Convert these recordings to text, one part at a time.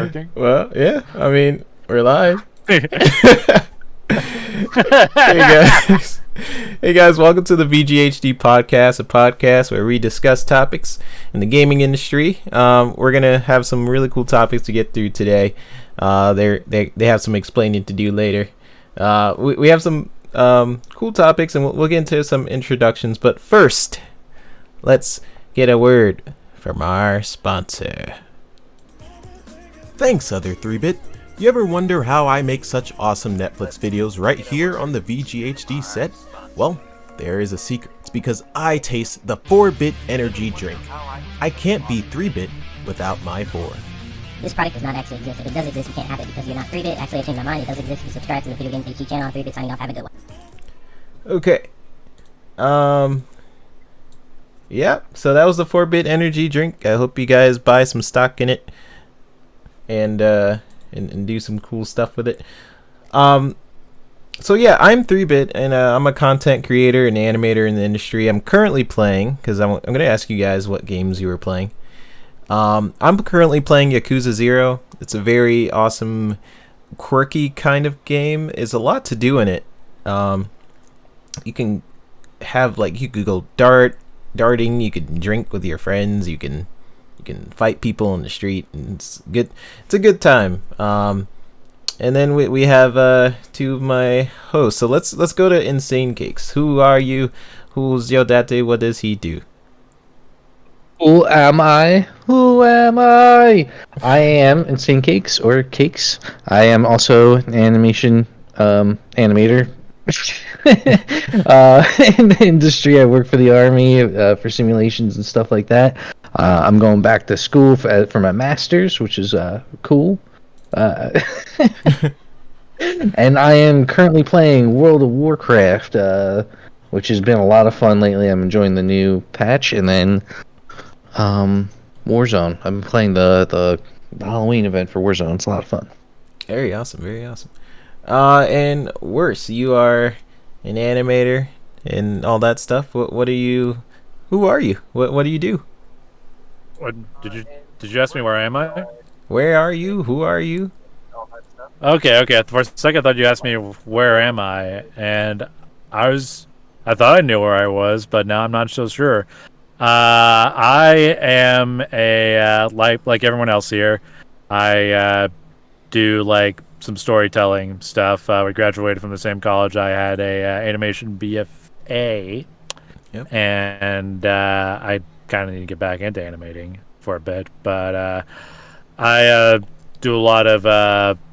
working? Well, yeah. I mean, we're live. Hey guys, welcome to the VGHD podcast, a podcast where we discuss topics in the gaming industry. We're gonna have some really cool topics to get through today. They have some explaining to do later. We have some cool topics, and we'll get into some introductions. But first, let's get a word from our sponsor. Thanks, other 3-bit. You ever wonder how I make such awesome Netflix videos right here on the VGHD set? Well, there is a secret. It's because I taste the 4-bit energy drink. I can't be 3-bit without my 4. This product does not actually exist. If it does exist, you can't have it because you're not 3-bit. Actually, I changed my mind. It does exist. If you subscribe to the Video Games HD channel on 3-bit, signing off. Have a good one. Okay. Yeah, so that was the 4-bit energy drink. I hope you guys buy some stock in it and do some cool stuff with it. So yeah, I'm 3-bit, and I'm a content creator and animator in the industry. I'm currently playing, because I'm going to ask you guys what games you were playing. I'm currently playing Yakuza 0. It's a very awesome, quirky kind of game. There's a lot to do in it. You can have, like, you could go darting, you could drink with your friends, you can fight people in the street, and it's good. It's a good time. And then we have two of my hosts. So let's go to Insane Cakes. Who are you? Who's Yodate? What does he do? Who am I? Who am I? I am Insane Cakes, or Cakes. I am also an animation animator. In the industry, I work for the Army for simulations and stuff like that. I'm going back to school for my master's, which is cool. And I am currently playing World of Warcraft, which has been a lot of fun lately. I'm enjoying the new patch, and then Warzone. I've been playing the Halloween event for Warzone. It's a lot of fun. Very awesome, very awesome. And worse, you are an animator and all that stuff. What are you? Who are you? What do you do? What did you ask me? Where am I? Where are you? Who are you? Okay. For a second, I thought you asked me where am I, and I thought I knew where I was, but now I'm not so sure. I am a like everyone else here. I do like some storytelling stuff. We graduated from the same college. I had a animation BFA, yep. And I kind of need to get back into animating for a bit. But I do a lot of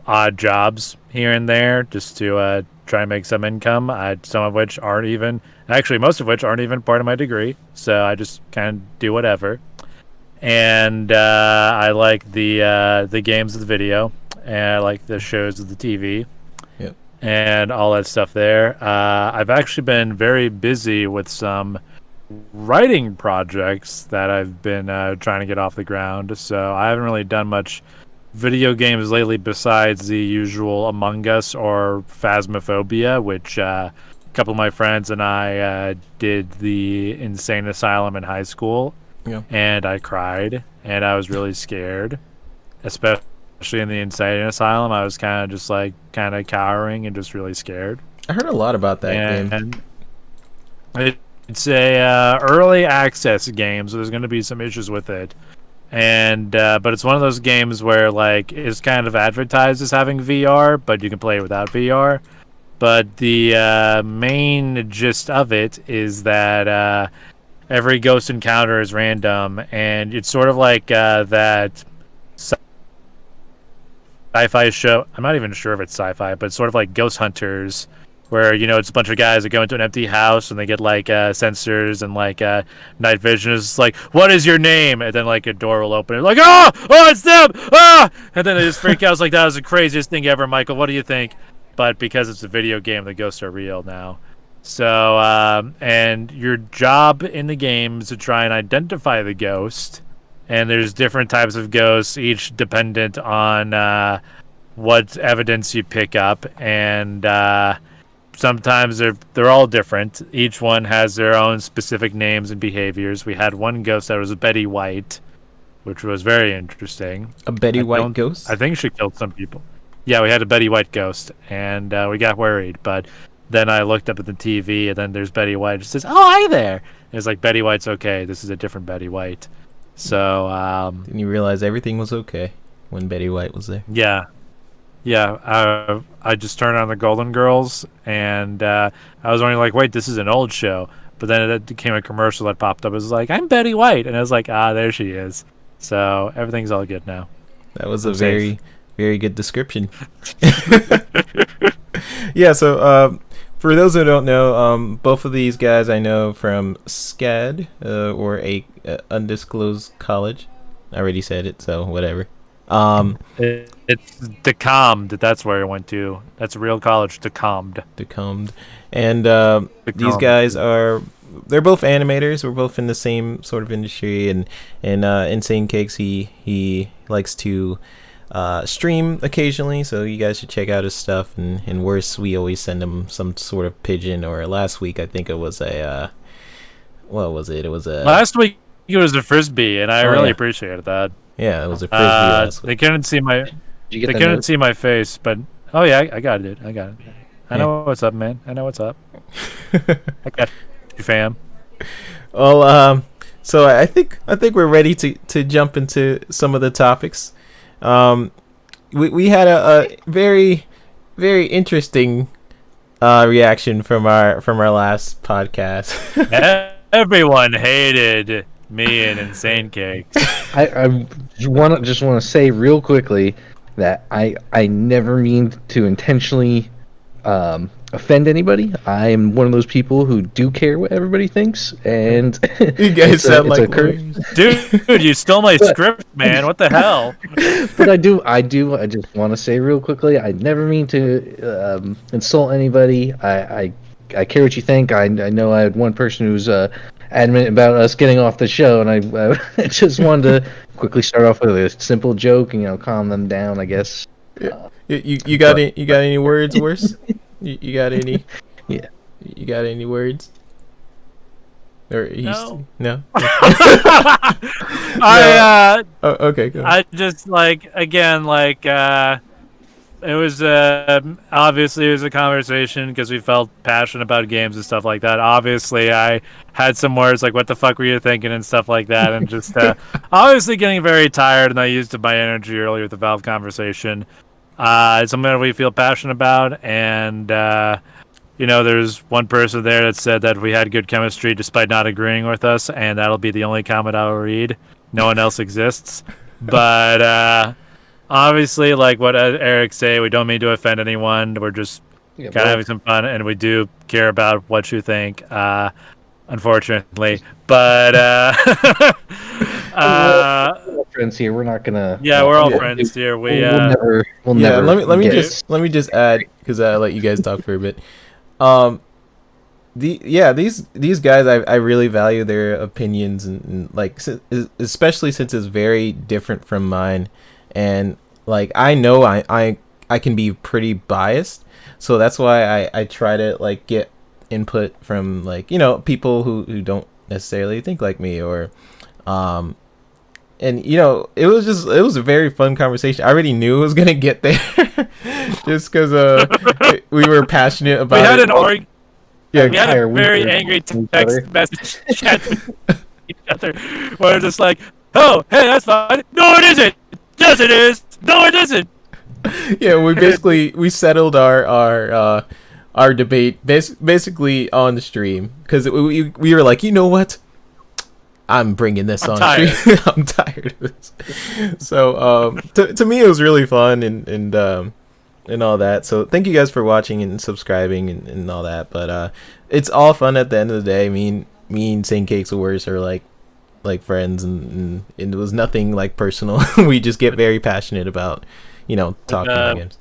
odd jobs here and there just to try and make some income. Most of which aren't even part of my degree. So I just kind of do whatever. And I like the games of the video. And I like the shows of the TV, yep, and all that stuff there. I've actually been very busy with some writing projects that I've been trying to get off the ground. So I haven't really done much video games lately besides the usual Among Us or Phasmophobia, which a couple of my friends and I did the Insane Asylum in high school, yeah. And I cried, and I was really scared, especially in the Insane Asylum. I was kind of cowering and just really scared. I heard a lot about that game. It's a early access game, so there's going to be some issues with it. And but it's one of those games where like it's kind of advertised as having VR, but you can play it without VR. But the main gist of it is that every ghost encounter is random, and it's sort of like that sci-fi show. I'm not even sure if it's sci-fi, but it's sort of like Ghost Hunters, where it's a bunch of guys that go into an empty house and they get like sensors and like night vision. It's like, what is your name? And then like a door will open. And like, oh, it's them! And then they just freak out. It's like, that was the craziest thing ever, Michael. What do you think? But because it's a video game, the ghosts are real now. So and your job in the game is to try and identify the ghost. And there's different types of ghosts, each dependent on what evidence you pick up. And sometimes they're all different. Each one has their own specific names and behaviors. We had one ghost that was Betty White, which was very interesting. A Betty I White don't- ghost? I think she killed some people. Yeah, we had a Betty White ghost, and we got worried. But then I looked up at the TV, and then there's Betty White. It says, "Oh, hi there." And it's like, Betty White's okay. This is a different Betty White. So, Didn't you realize everything was okay when Betty White was there? yeah. I just turned on the Golden Girls, and I was only like, wait, this is an old show. But then it became a commercial that popped up. It was like, I'm Betty White. And I was like, there she is. So everything's all good now. That was I'm a safe. very good description. Yeah, so for those who don't know, both of these guys I know from SCAD, or a undisclosed college. I already said it, so whatever. It's DeCommed. That's where I went to. That's a real college, DeCommed. Decommed. And these guys they're both animators. We're both in the same sort of industry, and Insane Cakes, he likes to stream occasionally, so you guys should check out his stuff. And worse, we always send him some sort of pigeon. Or last week I think it was a what was it? It was a Last week it was a frisbee, and I really yeah. appreciated that. Yeah, it was a frisbee last They week. couldn't see my Did you get they the couldn't note? see my face, but oh yeah, I got it. I got it. I know what's up, man. I know what's up. I got you, fam. Well, so I think we're ready to jump into some of the topics. We had a very interesting reaction from our last podcast. Everyone hated me and Insane Cakes. I just want to say real quickly that I never mean to intentionally offend anybody. I am one of those people who do care what everybody thinks, and You guys sound it's like a cur- lawyers. Dude, you stole my script, man. What the hell? But I just want to say real quickly, I never mean to insult anybody. I care what you think. I know I had one person who's adamant about us getting off the show, and I just wanted to quickly start off with a simple joke and calm them down, I guess. You got any words, worse? You got any? Yeah. You got any words? Or No. No. I Oh, okay. Go. I just it was obviously it was a conversation because we felt passionate about games and stuff like that. Obviously, I had some words like "What the fuck were you thinking?" and stuff like that, and just obviously getting very tired. And I used my energy earlier with the Valve conversation. It's something that we feel passionate about, and there's one person there that said that we had good chemistry despite not agreeing with us, and that'll be the only comment I will read. No one else exists, but. Obviously, like what Eric say, we don't mean to offend anyone. We're just kind of having some fun, and we do care about what you think, unfortunately. But we're all friends here. We're not gonna. yeah, we're all friends here. We'll never. Let me get- let me just add, because I let you guys talk for a bit. These guys, I really value their opinions, and like especially since it's very different from mine, and like I know I can be pretty biased, so that's why I try to like get input from like people who don't necessarily think like me, or and it was a very fun conversation. I already knew it was gonna get there just because we were passionate about we had it. an argument. Yeah, We had a we very were- angry each text other. message chat with each other. We're just like, oh, hey, that's fine. No, it isn't. Yes, it is. No, it isn't. yeah, we settled our debate basically on the stream, because we were like, you know what, I'm bringing this on tired. stream. I'm tired of this. So to me it was really fun, and all that. So thank you guys for watching and subscribing and all that. But it's all fun at the end of the day. Me and Saint Cakes of Worse are like friends, and it was nothing like personal. We just get very passionate about talking about games.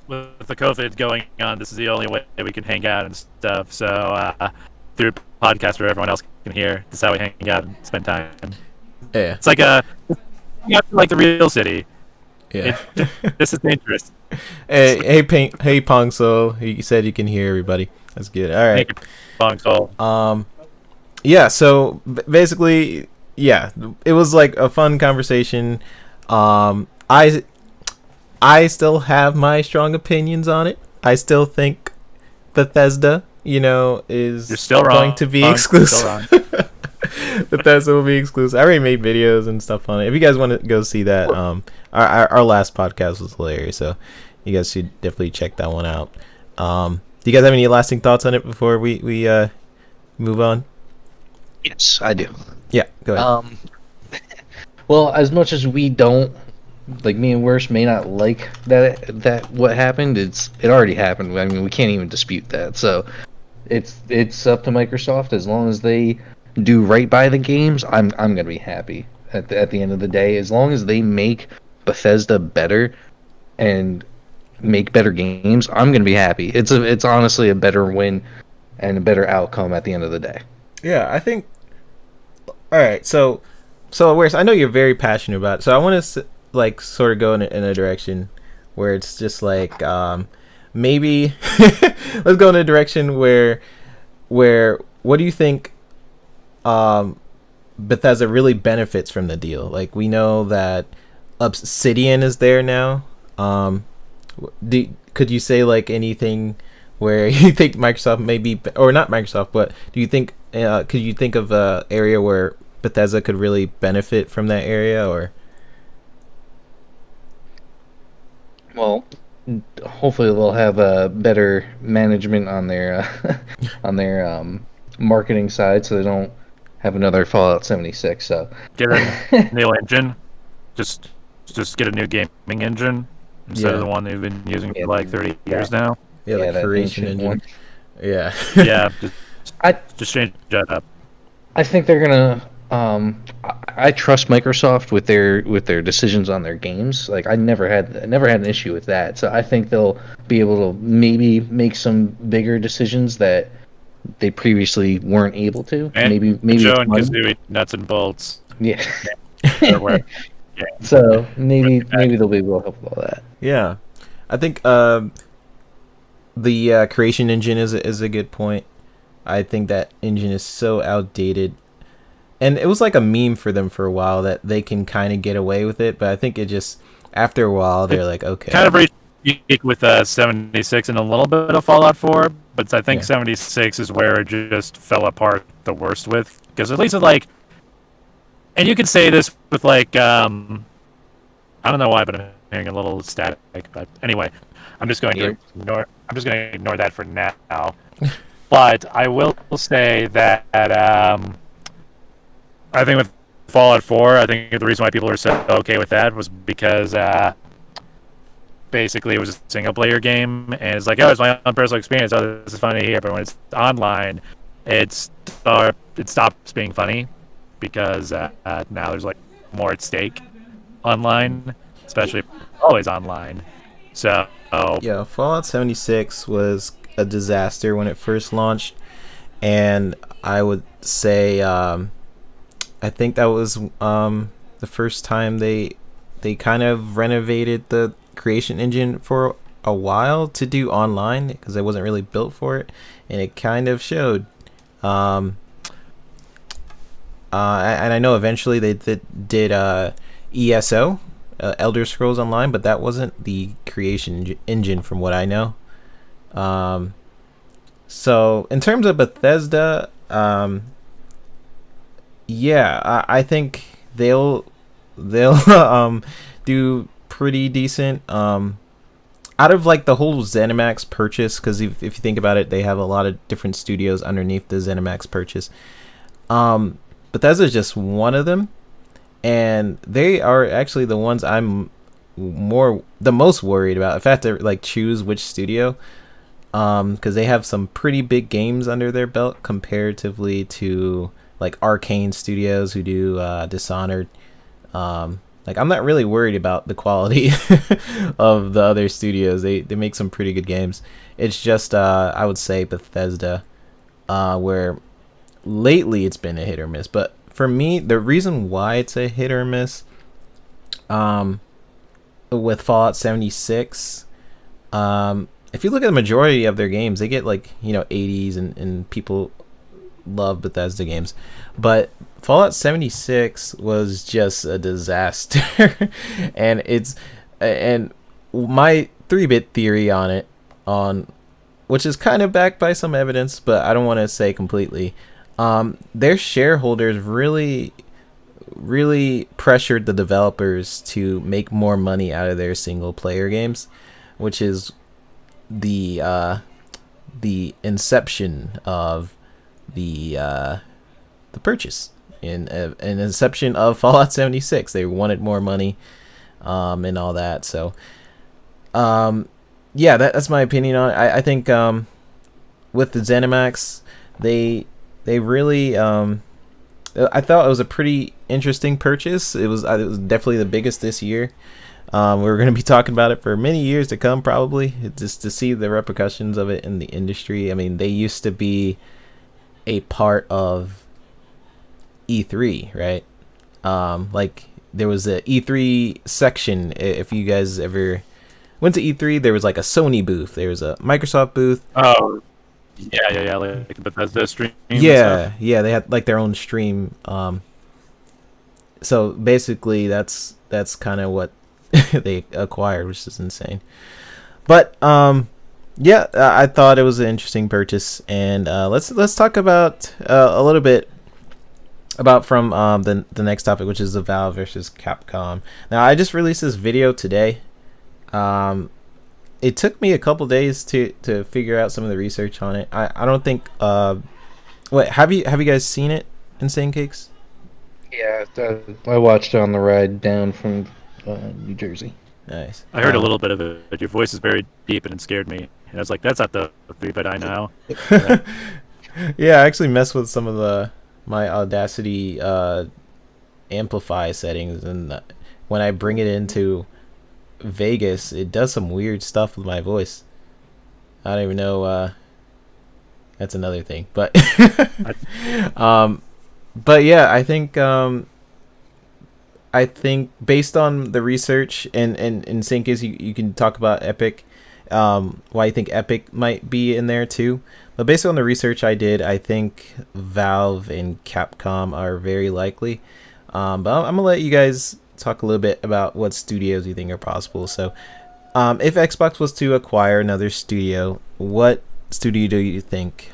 With the COVID going on, this is the only way we can hang out and stuff. So through podcast where everyone else can hear, this is how we hang out and spend time. Yeah, It's like like the real city. yeah. This is dangerous. Hey Pong Soul, he said you can hear everybody. That's good. All right. Thank you, Bong Soul. Yeah, so basically yeah, it was like a fun conversation. I still have my strong opinions on it. I still think Bethesda, is You're still wrong. going to be You're still exclusive. wrong. Bethesda will be exclusive. I already made videos and stuff on it. If you guys want to go see that, our last podcast was hilarious, so you guys should definitely check that one out. Do you guys have any lasting thoughts on it before we move on? Yes, I do. Yeah, go ahead. Well, as much as we don't, like, me and Worst may not like that what happened, it already happened. I mean, we can't even dispute that. So it's up to Microsoft. As long as they do right by the games, I'm gonna be happy at the end of the day. As long as they make Bethesda better and make better games, I'm gonna be happy. It's honestly a better win and a better outcome at the end of the day. Yeah, I think. All right, so Whereas I know you're very passionate about it, so I want to like sort of go in a direction where it's just like maybe let's go in a direction where what do you think Bethesda really benefits from the deal? Like, we know that Obsidian is there now. Could you say like anything where you think Microsoft maybe, or not Microsoft, but do you think could you think of a area where Bethesda could really benefit from that area? Or well, hopefully they'll have a better management on their marketing side, so they don't have another Fallout 76. So get a new engine, just get a new gaming engine instead of the one they've been using for like 30 years now. Yeah, the that creation ancient engine. one. Yeah. Yeah, just change that up. I think they're gonna. I trust Microsoft with their decisions on their games. Like, I never had an issue with that. So I think they'll be able to maybe make some bigger decisions that they previously weren't able to. And maybe Joe it's and money. Kazooie nuts and bolts. Yeah. Hardware. Yeah. So maybe they'll be able to help with all that. Yeah, I think the creation engine is a good point. I think that engine is so outdated, and it was like a meme for them for a while that they can kind of get away with it. But I think it just, after a while, they're like, okay. Kind of reached peak with 76 and a little bit of Fallout 4, but I think 76 is where it just fell apart the worst with, because at least it like, and you can say this with like I don't know why, but I'm hearing a little static. But anyway, I'm just going to ignore that for now. But I will say that I think with Fallout 4, I think the reason why people are so okay with that was because basically it was a single-player game, and it's like, oh, it's my own personal experience. Oh, this is funny here. But when it's online, it stops being funny because now there's like more at stake online, especially if it's always online. So yeah, Fallout 76 was a disaster when it first launched, and I would say I think that was the first time they kind of renovated the creation engine for a while to do online, because it wasn't really built for it, and it kind of showed. And I know eventually they did ESO, Elder Scrolls Online, but that wasn't the creation engine from what I know. So in terms of Bethesda, yeah, I think they'll do pretty decent. Out of like the whole ZeniMax purchase, because if you think about it, they have a lot of different studios underneath the ZeniMax purchase. Bethesda's just one of them, and they are actually the ones I'm the most worried about. If I have to like choose which studio, because they have some pretty big games under their belt comparatively to like Arcane Studios, who do Dishonored. Like, I'm not really worried about the quality of the other studios. They make some pretty good games. It's just I would say Bethesda, where lately it's been a hit or miss. But for me, the reason why it's a hit or miss with Fallout 76, if you look at the majority of their games, they get like 80s, and people love Bethesda games, but Fallout 76 was just a disaster. And my 3-bit theory on it, which is kind of backed by some evidence, but I don't want to say completely. Their shareholders really pressured the developers to make more money out of their single player games, which is the inception of the purchase in an inception of Fallout 76. They wanted more money and all that. So yeah, that's my opinion on it. I think with the ZeniMax, they really I thought it was a pretty interesting purchase. It was definitely the biggest this year. We're going to be talking about it for many years to come, probably, just to see the repercussions of it in the industry. I mean, they used to be a part of E3, right? Like there was a E3 section. If you guys ever went to E3, there was like a Sony booth. There was a Microsoft booth. Oh, yeah, like the Bethesda stream. Yeah, they had like their own stream. So basically, that's kind of what they acquired, which is insane. But yeah, I thought it was an interesting purchase, and let's talk about a little bit about from the next topic, which is the Valve versus Capcom. Now, I just released this video today. It took me a couple days to figure out some of the research on it. I don't think wait, have you guys seen it, Insane Cakes? Yeah, I watched it on the ride down from New Jersey. Nice. I heard a little bit of it, but your voice is very deep and it scared me. And I was like, that's not the 3-bit I know. Yeah, I actually messed with some of my Audacity amplify settings, and when I bring it into Vegas, it does some weird stuff with my voice. I don't even know. That's another thing, but but yeah, I think based on the research and in sync is you can talk about Epic, why you think Epic might be in there too. But based on the research I did, I think Valve and Capcom are very likely. But I'm gonna let you guys talk a little bit about what studios you think are possible. So if Xbox was to acquire another studio, what studio do you think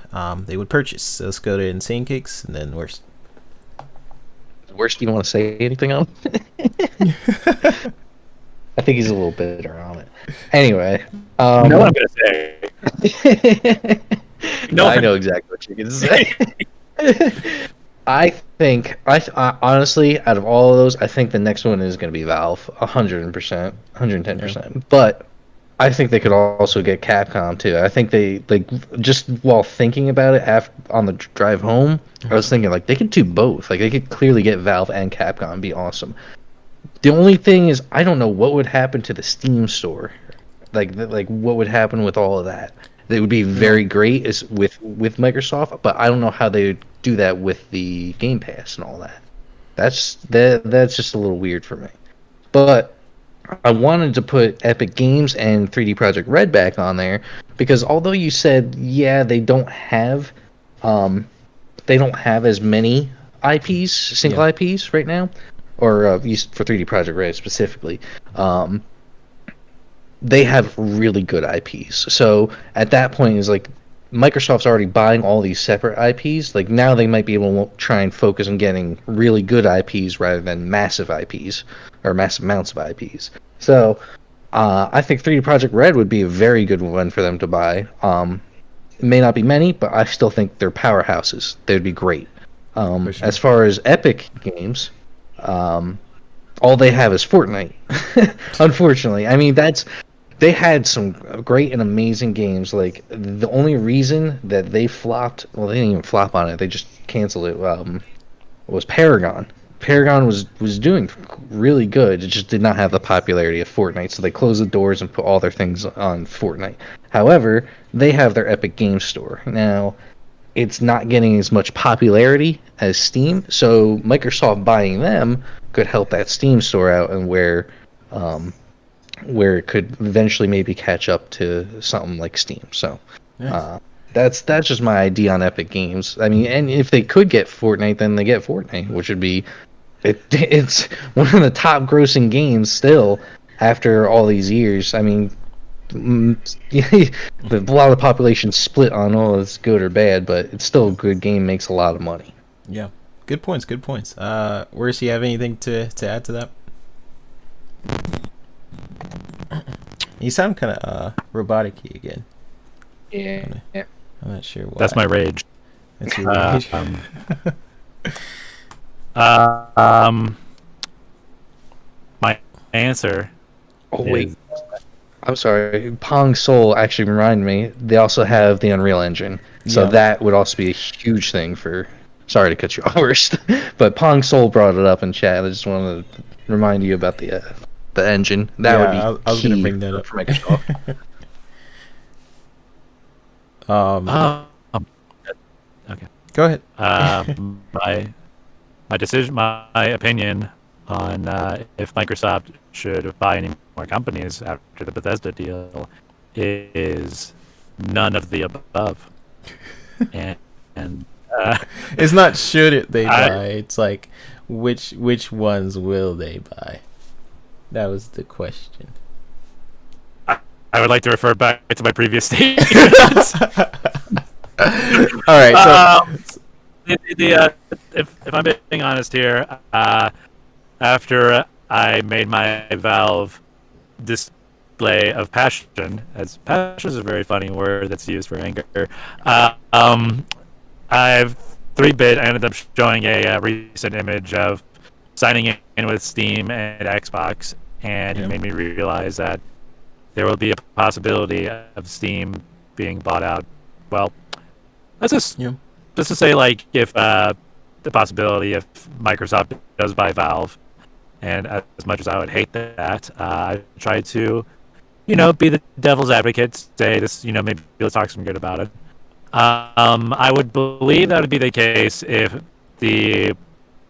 they would purchase? So let's go to Insane Cakes and then worst. Worst, you don't want to say anything on? I think he's a little bitter on it. Anyway, you know what I'm gonna say. No, I know exactly what you're gonna say. I think, honestly, out of all of those, I think the next one is going to be Valve, 100%, 110%. Yeah. But I think they could also get Capcom too. I think they, like, just while thinking about it on the drive home, I was thinking, like, they could do both. Like, they could clearly get Valve and Capcom and be awesome. The only thing is, I don't know what would happen to the Steam store. Like what would happen with all of that. They would be very great with Microsoft, but I don't know how they would do that with the Game Pass and all that. That's just a little weird for me. But I wanted to put Epic Games and 3D Project Red back on there because although you said they don't have as many IPs, single IPs right now, or for 3D Project Red specifically. They have really good IPs. So at that point, is like Microsoft's already buying all these separate IPs. Like now they might be able to try and focus on getting really good IPs rather than massive IPs or massive amounts of IPs. So I think 3D Project Red would be a very good one for them to buy. It may not be many, but I still think they're powerhouses. They'd be great. Sure. As far as Epic Games, all they have is Fortnite. Unfortunately, I mean they had some great and amazing games. Like the only reason that they flopped, well, they didn't even flop on it. They just canceled it. Was Paragon. Paragon was doing really good. It just did not have the popularity of Fortnite, so they closed the doors and put all their things on Fortnite. However, they have their Epic Games Store now. It's not getting as much popularity as Steam, so Microsoft buying them could help that Steam store out, and where it could eventually maybe catch up to something like Steam. So That's just my idea on Epic Games. I mean, and if they could get Fortnite, then they get Fortnite, which would be it's one of the top grossing games still after all these years. I mean, a lot of the population split on it's good or bad, but it's still a good game, makes a lot of money. Yeah, good points. Good points. Where's you have anything to add to that? You sound kind of robotic-y again. Yeah. I'm not sure why. That's my rage. That's your rage. My answer. Oh wait, I'm sorry. Pong Soul actually reminded me. They also have the Unreal Engine, so that would also be a huge thing for. Sorry to cut you off first, but Pong Soul brought it up in chat. I just wanted to remind you about the engine. That would be. I was gonna bring that up for Microsoft. Okay. Go ahead. My decision, my opinion on if Microsoft should buy any more companies after the Bethesda deal is none of the above. and It's not should they buy. It's like which ones will they buy? That was the question. I would like to refer back to my previous statement. All right. So if I'm being honest here, after I made my Valve display of passion, as passion is a very funny word that's used for anger, I've 3-bit. I ended up showing a recent image of signing in with Steam and Xbox, and it made me realize that there will be a possibility of Steam being bought out. Well, let's just to say, like, if the possibility if Microsoft does buy Valve, and as much as I would hate that, I try to, be the devil's advocate, say this, maybe let's talk some good about it. I would believe that would be the case if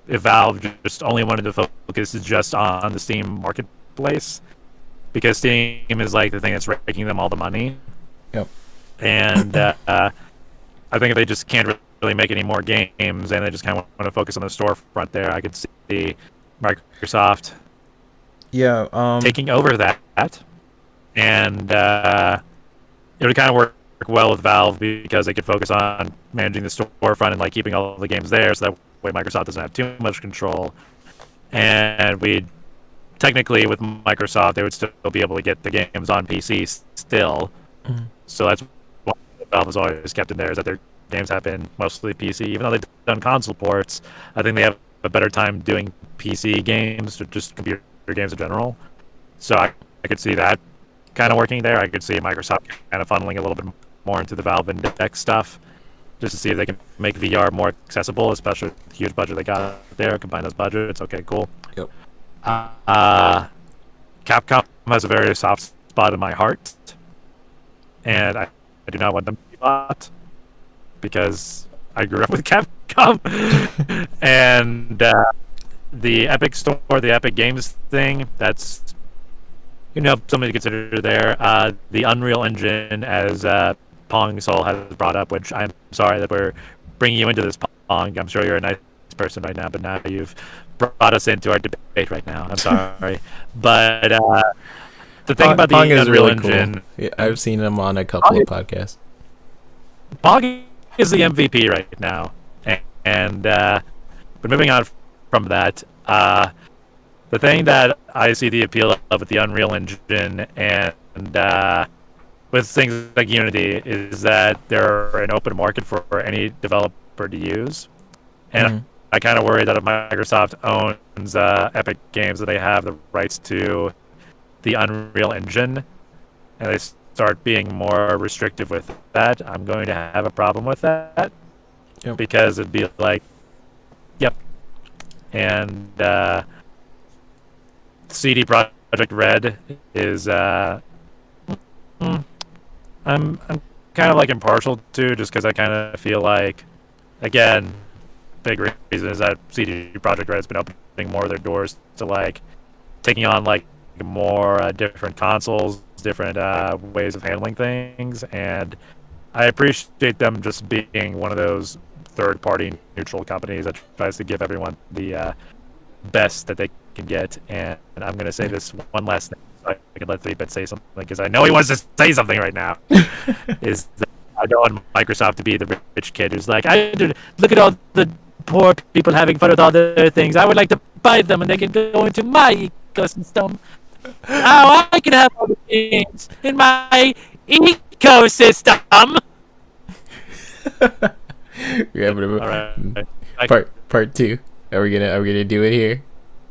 Valve just only wanted to focus just on the Steam marketplace, because Steam is like the thing that's raking them all the money. Yep. And I think if they just can't really make any more games and they just kind of want to focus on the storefront there, I could see Microsoft taking over that. And it would kind of work well with Valve because they could focus on managing the storefront and like keeping all the games there, so that way Microsoft doesn't have too much control. And technically with Microsoft, they would still be able to get the games on PC still. Mm-hmm. So that's what Valve has always kept in there, is that their games have been mostly PC. Even though they've done console ports, I think they have a better time doing PC games or just computer games in general. So I could see that kind of working there. I could see Microsoft kind of funneling a little bit more into the Valve Index stuff, just to see if they can make VR more accessible, especially with the huge budget they got there. Combine those budgets. Okay, cool. Yep. Capcom has a very soft spot in my heart, and I do not want them to be bought because I grew up with Capcom. And the Epic Store, the Epic Games thing, that's something to consider there. The Unreal Engine, as Pong Soul has brought up, which I'm sorry that we're bringing you into this, Pong. I'm sure you're a nice person right now, but now you've brought us into our debate right now. I'm sorry. But the thing about the Pong is Unreal really Engine... Cool. Yeah, I've seen him on a couple of podcasts. Pong is the MVP right now. And but moving on from that, the thing that I see the appeal of with the Unreal Engine and with things like Unity is that they're an open market for any developer to use. And I kind of worry that if Microsoft owns Epic Games, that they have the rights to the Unreal Engine, and they start being more restrictive with that, I'm going to have a problem with that. Yep. Because it'd be like, yep. And CD Projekt Red is I'm kind of like impartial to, just because I kind of feel like, again, big reason is that CD Projekt Red has been opening more of their doors to like taking on like more different consoles, different ways of handling things, and I appreciate them just being one of those third-party neutral companies that tries to give everyone the best that they can get. And I'm going to say this one last thing so I can let 3-Bit say something, because I know he wants to say something right now. Is that I don't want Microsoft to be the rich kid who's like, look at all the poor people having fun with all their things. I would like to buy them and they can go into my ecosystem. Oh, I can have all the games in my ecosystem. We're having All right. part 2. Are we gonna do it here?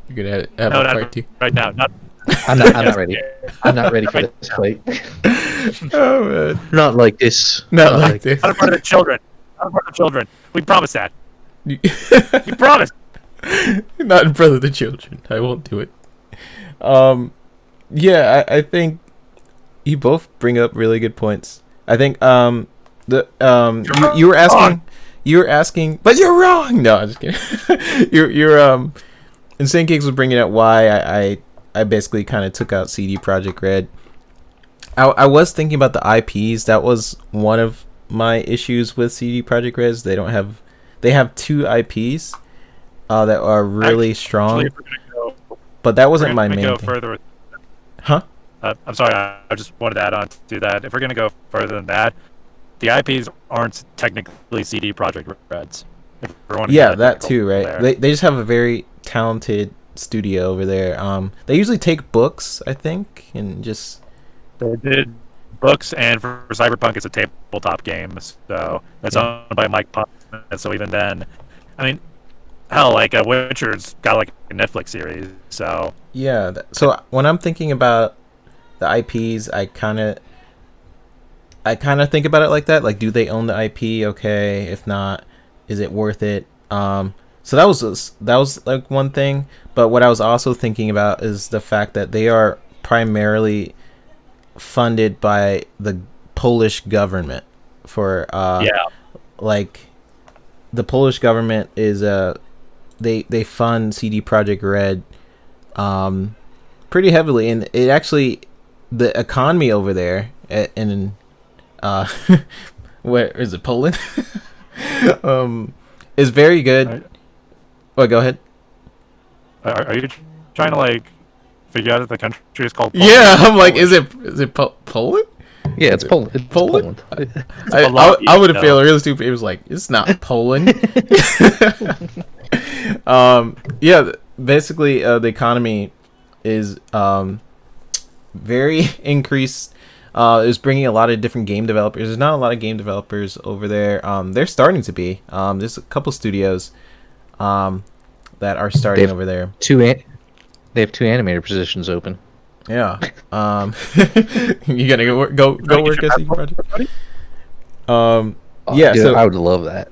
You're gonna have No, a not part 2? right now. I'm not ready. I'm not ready for this fight. Oh man, Not like this. not like this. Not in front of the children. Not in front of the children. We promised that. We promised. Not in front of the children. I won't do it. Yeah, I think you both bring up really good points. I think you were asking, but you're wrong. No, I'm just kidding. you're Insane Cakes was bringing up why I basically kind of took out CD Projekt Red. I was thinking about the IPs. That was one of my issues with CD Projekt Red. They have 2 IPs that are really strong. But that wasn't my main thing. Further with, huh? I'm sorry, I just wanted to add on to that. If we're going to go further than that, the IPs aren't technically CD Projekt Reds. Yeah, that too, right? They just have a very talented studio over there. They usually take books, I think, and just... They did books, and for Cyberpunk, it's a tabletop game, so that's owned by Mike Pond. So even then, I mean, hell, like Witcher's got like a Netflix series, so... Yeah, so when I'm thinking about the IPs, I kind of think about it like that. Like, do they own the IP? Okay, if not, is it worth it? So that was like one thing. But what I was also thinking about is the fact that they are primarily funded by the Polish government for like the Polish government is they fund CD Projekt Red pretty heavily, and it actually, the economy over there in where is it, Poland? Is very good. Oh, go ahead. Are you trying to like figure out if the country is called Poland? Yeah, I'm like, is it Poland? Yeah, it's Poland. It's Poland? Poland. I would have felt really stupid. It was like, it's not Poland. Yeah, basically, the economy is very increased. Is bringing a lot of different game developers. There's not a lot of game developers over there. They're starting to be. There's a couple studios that are starting over there. They have 2 animator positions open. Yeah. You gonna go work at CD Projekt? Yeah, dude, so I would love that.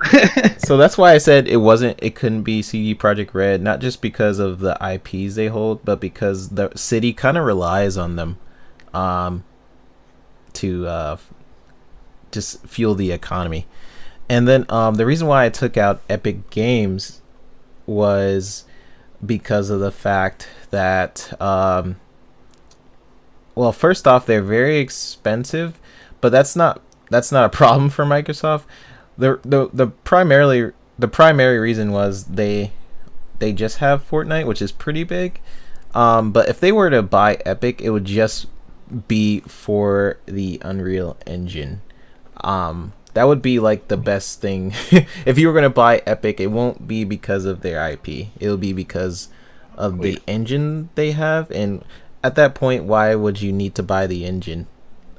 so that's why I said it couldn't be CD Projekt Red, not just because of the IPs they hold, but because the city kind of relies on them to just fuel the economy. And then the reason why I took out Epic Games was because of the fact that well, first off, they're very expensive, but that's not a problem for Microsoft. The primary reason was they just have Fortnite, which is pretty big. But if they were to buy Epic, it would just be for the Unreal Engine. That would be like the best thing. If you were gonna buy Epic, it won't be because of their IP. It'll be because of the engine they have. And at that point, why would you need to buy the engine?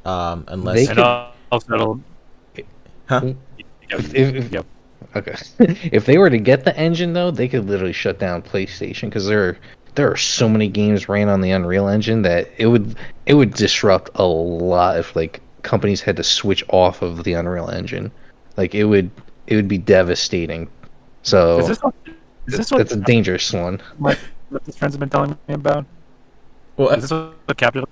Unless also, huh? Okay. If they were to get the engine, though, they could literally shut down PlayStation, because there are so many games ran on the Unreal Engine that it would disrupt a lot if like companies had to switch off of the Unreal Engine. Like it would be devastating. So is this what that's a dangerous one. My friends have been telling me about? Well, is this what Capital?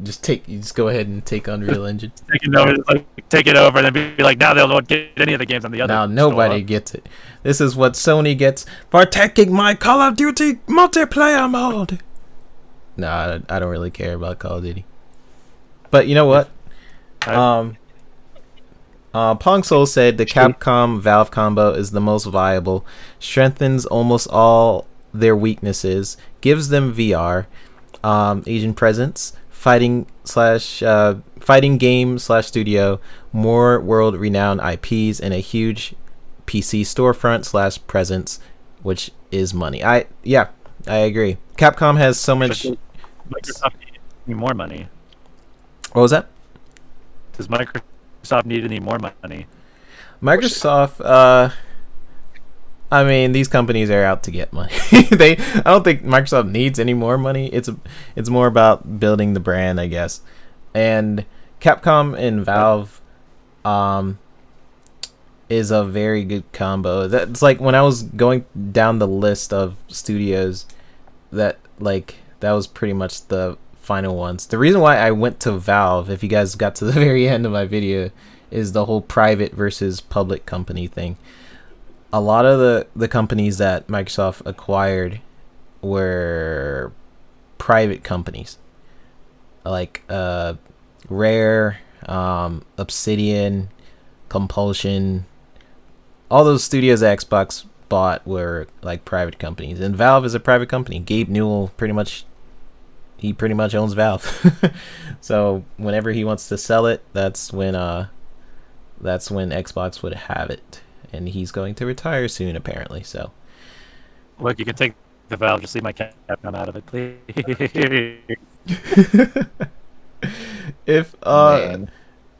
Just go ahead and take Unreal Engine. Take it over, and then be like, now they'll not get any of the games on the other. Now nobody gets it. This is what Sony gets for taking my Call of Duty multiplayer mode. Nah, I don't really care about Call of Duty. But you know what? Pong Soul said the Capcom Valve combo is the most viable, strengthens almost all their weaknesses, gives them VR, Asian presence, fighting game / studio, more world renowned IPs, and a huge PC storefront / presence, which is money. I agree. Capcom has so much. Microsoft need more money. What was that? Does Microsoft need any more money? Microsoft, I mean, these companies are out to get money. I don't think Microsoft needs any more money. It's more about building the brand, I guess. And Capcom and Valve, is a very good combo. That's like when I was going down the list of studios, that was pretty much the final ones. The reason why I went to Valve, if you guys got to the very end of my video, is the whole private versus public company thing. A lot of the companies that Microsoft acquired were private companies, like Rare, Obsidian, Compulsion. All those studios that Xbox bought were like private companies, and Valve is a private company. Gabe Newell pretty much owns Valve. So whenever he wants to sell it, that's when Xbox would have it, and he's going to retire soon apparently. So look, you can take the Valve, just leave my Capcom out of it, please. If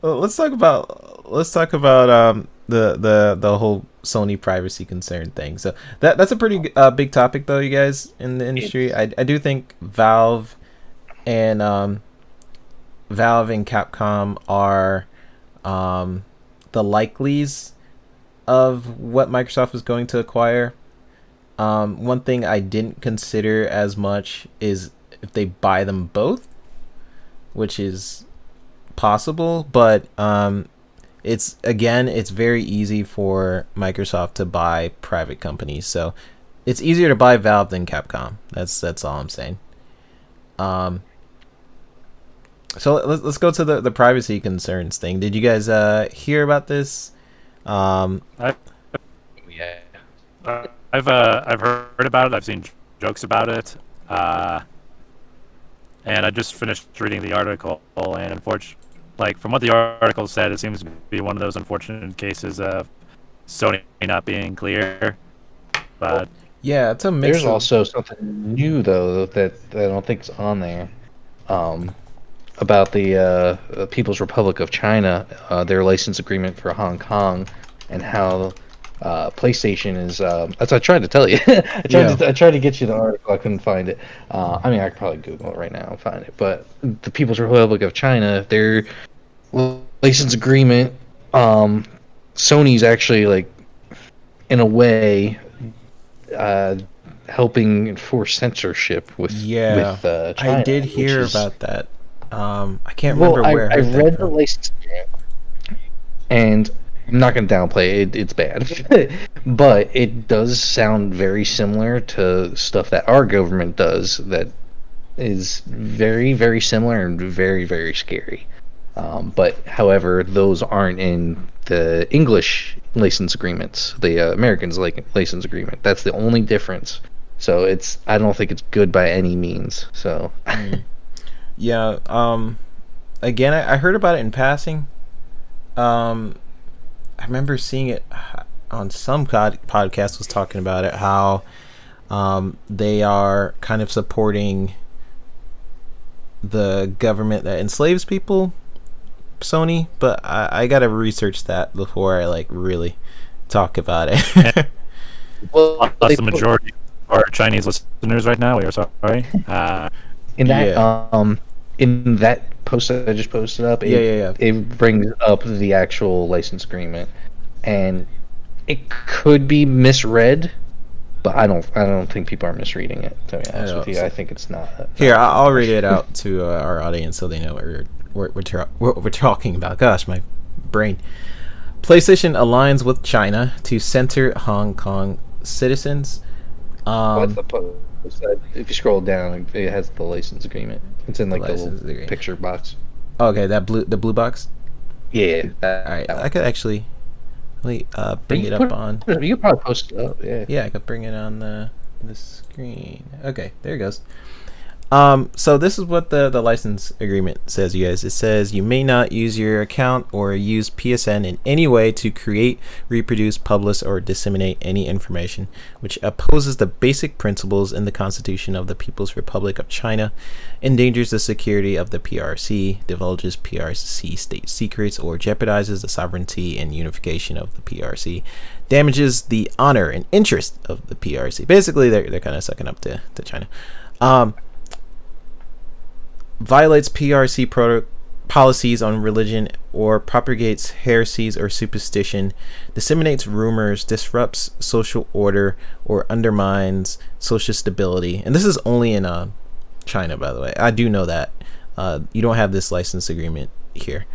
let's talk about the whole Sony privacy concern thing. So that's a pretty big topic, though, you guys, in the industry. I do think Valve and Capcom are the likelies of what Microsoft is going to acquire. One thing I didn't consider as much is if they buy them both, which is possible, but it's very easy for Microsoft to buy private companies, so it's easier to buy Valve than Capcom. That's all I'm saying. So let's go to the privacy concerns thing. Did you guys hear about this? I've heard about it. I've seen jokes about it, and I just finished reading the article. And unfortunately, from what the article said, it seems to be one of those unfortunate cases of Sony not being clear. But yeah, it's a mix. There's also something new though that I don't think is on there. About the People's Republic of China, their license agreement for Hong Kong, and how PlayStation is. As I tried to tell you, I tried to get you the article. I couldn't find it. I mean, I could probably Google it right now and find it. But the People's Republic of China, their license agreement, Sony's actually in a way, helping enforce censorship with China. I did hear about that. I can't remember where I read the license agreement, and I'm not going to downplay it. It's bad, but it does sound very similar to stuff that our government does that is very, very similar and very, very scary. But however, those aren't in the English license agreements, the Americans license agreement. That's the only difference. So I don't think it's good by any means. So. Yeah. Again, I heard about it in passing. I remember seeing it on some podcast was talking about it, how they are kind of supporting the government that enslaves people, Sony, but I gotta research that before I really talk about it. Well, that's the majority of our Chinese listeners right now. We are sorry. In that post that I just posted up, it brings up the actual license agreement, and it could be misread, but I don't think people are misreading it. To be honest with you, I think it's not. Here, I'll read it out to our audience so they know what we're talking about. Gosh, my brain. PlayStation aligns with China to censor Hong Kong citizens. What's the post? If you scroll down, it has the license agreement. It's in the little picture box. Okay, the blue box. Yeah. All right, I could actually bring it up on. You could probably post it up. Yeah. Yeah, I could bring it on the screen. Okay, there it goes. So this is what the license agreement says, you guys. It says you may not use your account or use PSN in any way to create, reproduce, publish, or disseminate any information which opposes the basic principles in the Constitution of the People's Republic of China, endangers the security of the PRC, divulges PRC state secrets, or jeopardizes the sovereignty and unification of the PRC, damages the honor and interest of the PRC. Basically, they're kind of sucking up to China. Violates PRC policies on religion or propagates heresies or superstition, disseminates rumors, disrupts social order, or undermines social stability. And this is only in China, by the way. I do know that. You don't have this license agreement here.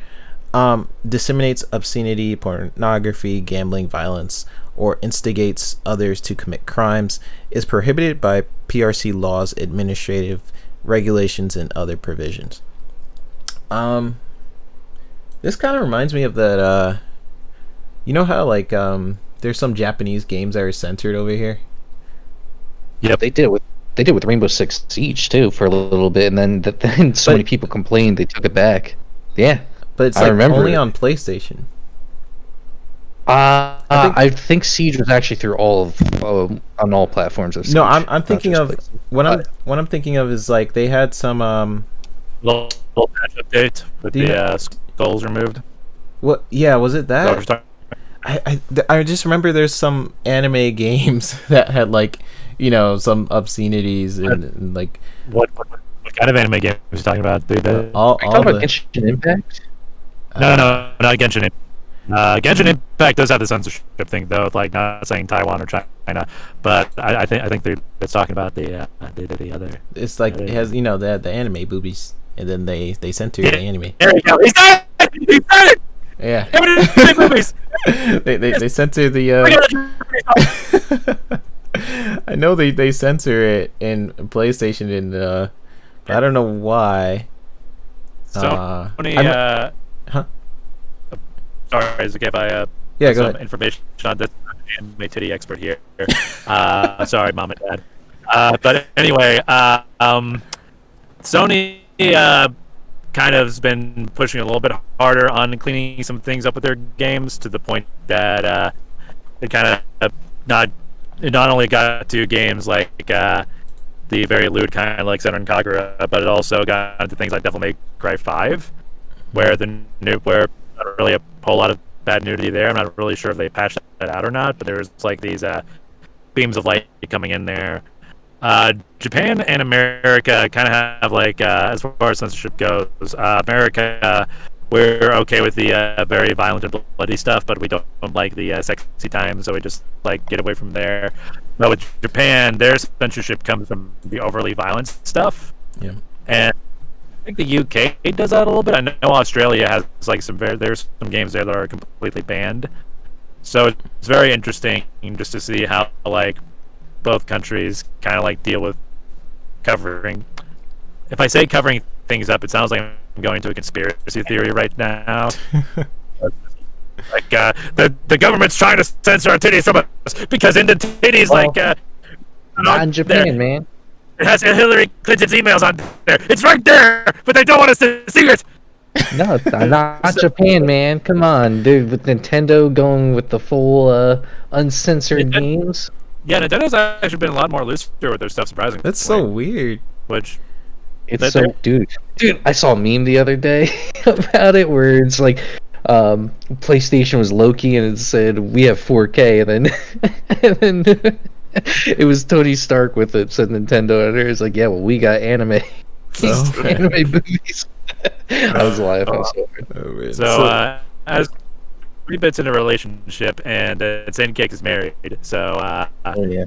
Disseminates obscenity, pornography, gambling, violence, or instigates others to commit crimes, is prohibited by PRC laws, administrative regulations, and other provisions. This kind of reminds me of that you know how like there's some Japanese games that are censored over here? Yep. They did with Rainbow Six Siege too for a little bit, and then so many people complained they took it back. Yeah. But it's like only on PlayStation. I think Siege was actually through all of on all platforms of Siege. No, I'm thinking of what I'm thinking of is like they had some little patch update with the skulls removed. What? Yeah, was it that? So I just remember there's some anime games that had like, you know, some obscenities and like what kind of anime game was you talking about, dude? Are you talking about Genshin Impact? No, not Genshin Impact. Genshin Impact does have the censorship thing, though, like not saying Taiwan or China, but I think it's talking about the other. It's like it has, you know, the anime boobies, and then they censor the anime. There you go. He said it. Yeah. Boobies. they censor the. I know they censor it in PlayStation, and but I don't know why. Sony. Sorry, is it okay if I go some ahead. information on this? I'm a titty expert here. Sorry, mom and dad. But anyway, Sony kind of has been pushing a little bit harder on cleaning some things up with their games, to the point that it kind of not only got to games like the very lewd kind of like Senran Kagura, but it also got into things like Devil May Cry 5, where not really a whole lot of bad nudity there. I'm not really sure if they patched that out or not, but there's like these beams of light coming in there. Japan and America kind of have like, as far as censorship goes, America, we're okay with the very violent and bloody stuff, but we don't like the sexy times, so we just like get away from there. But with Japan, their censorship comes from the overly violent stuff. Yeah. And I think the UK does that a little bit. I know Australia has like there's some games there that are completely banned. So it's very interesting just to see how like both countries kind of like deal with covering. If I say covering things up, it sounds like I'm going to a conspiracy theory right now. Like the government's trying to censor our titties from us because in the titties, not in Japan, man. It has Hillary Clinton's emails on there. It's right there, but they don't want us to see it. No, it's not Japan, man. Come on, dude. With Nintendo going with the full uncensored games. Yeah, Nintendo's actually been a lot more loose with their stuff, surprisingly. That's so weird. Which it's so, dude. I saw a meme the other day about it where it's like, PlayStation was Loki and it said we have 4K, and then it was Tony Stark with it, said Nintendo, and it's like, yeah, well, we got anime. Anime movies. I was laughing so hard. So, as 3-Bits in a relationship, and Zane-Cake is married, so... oh, yeah.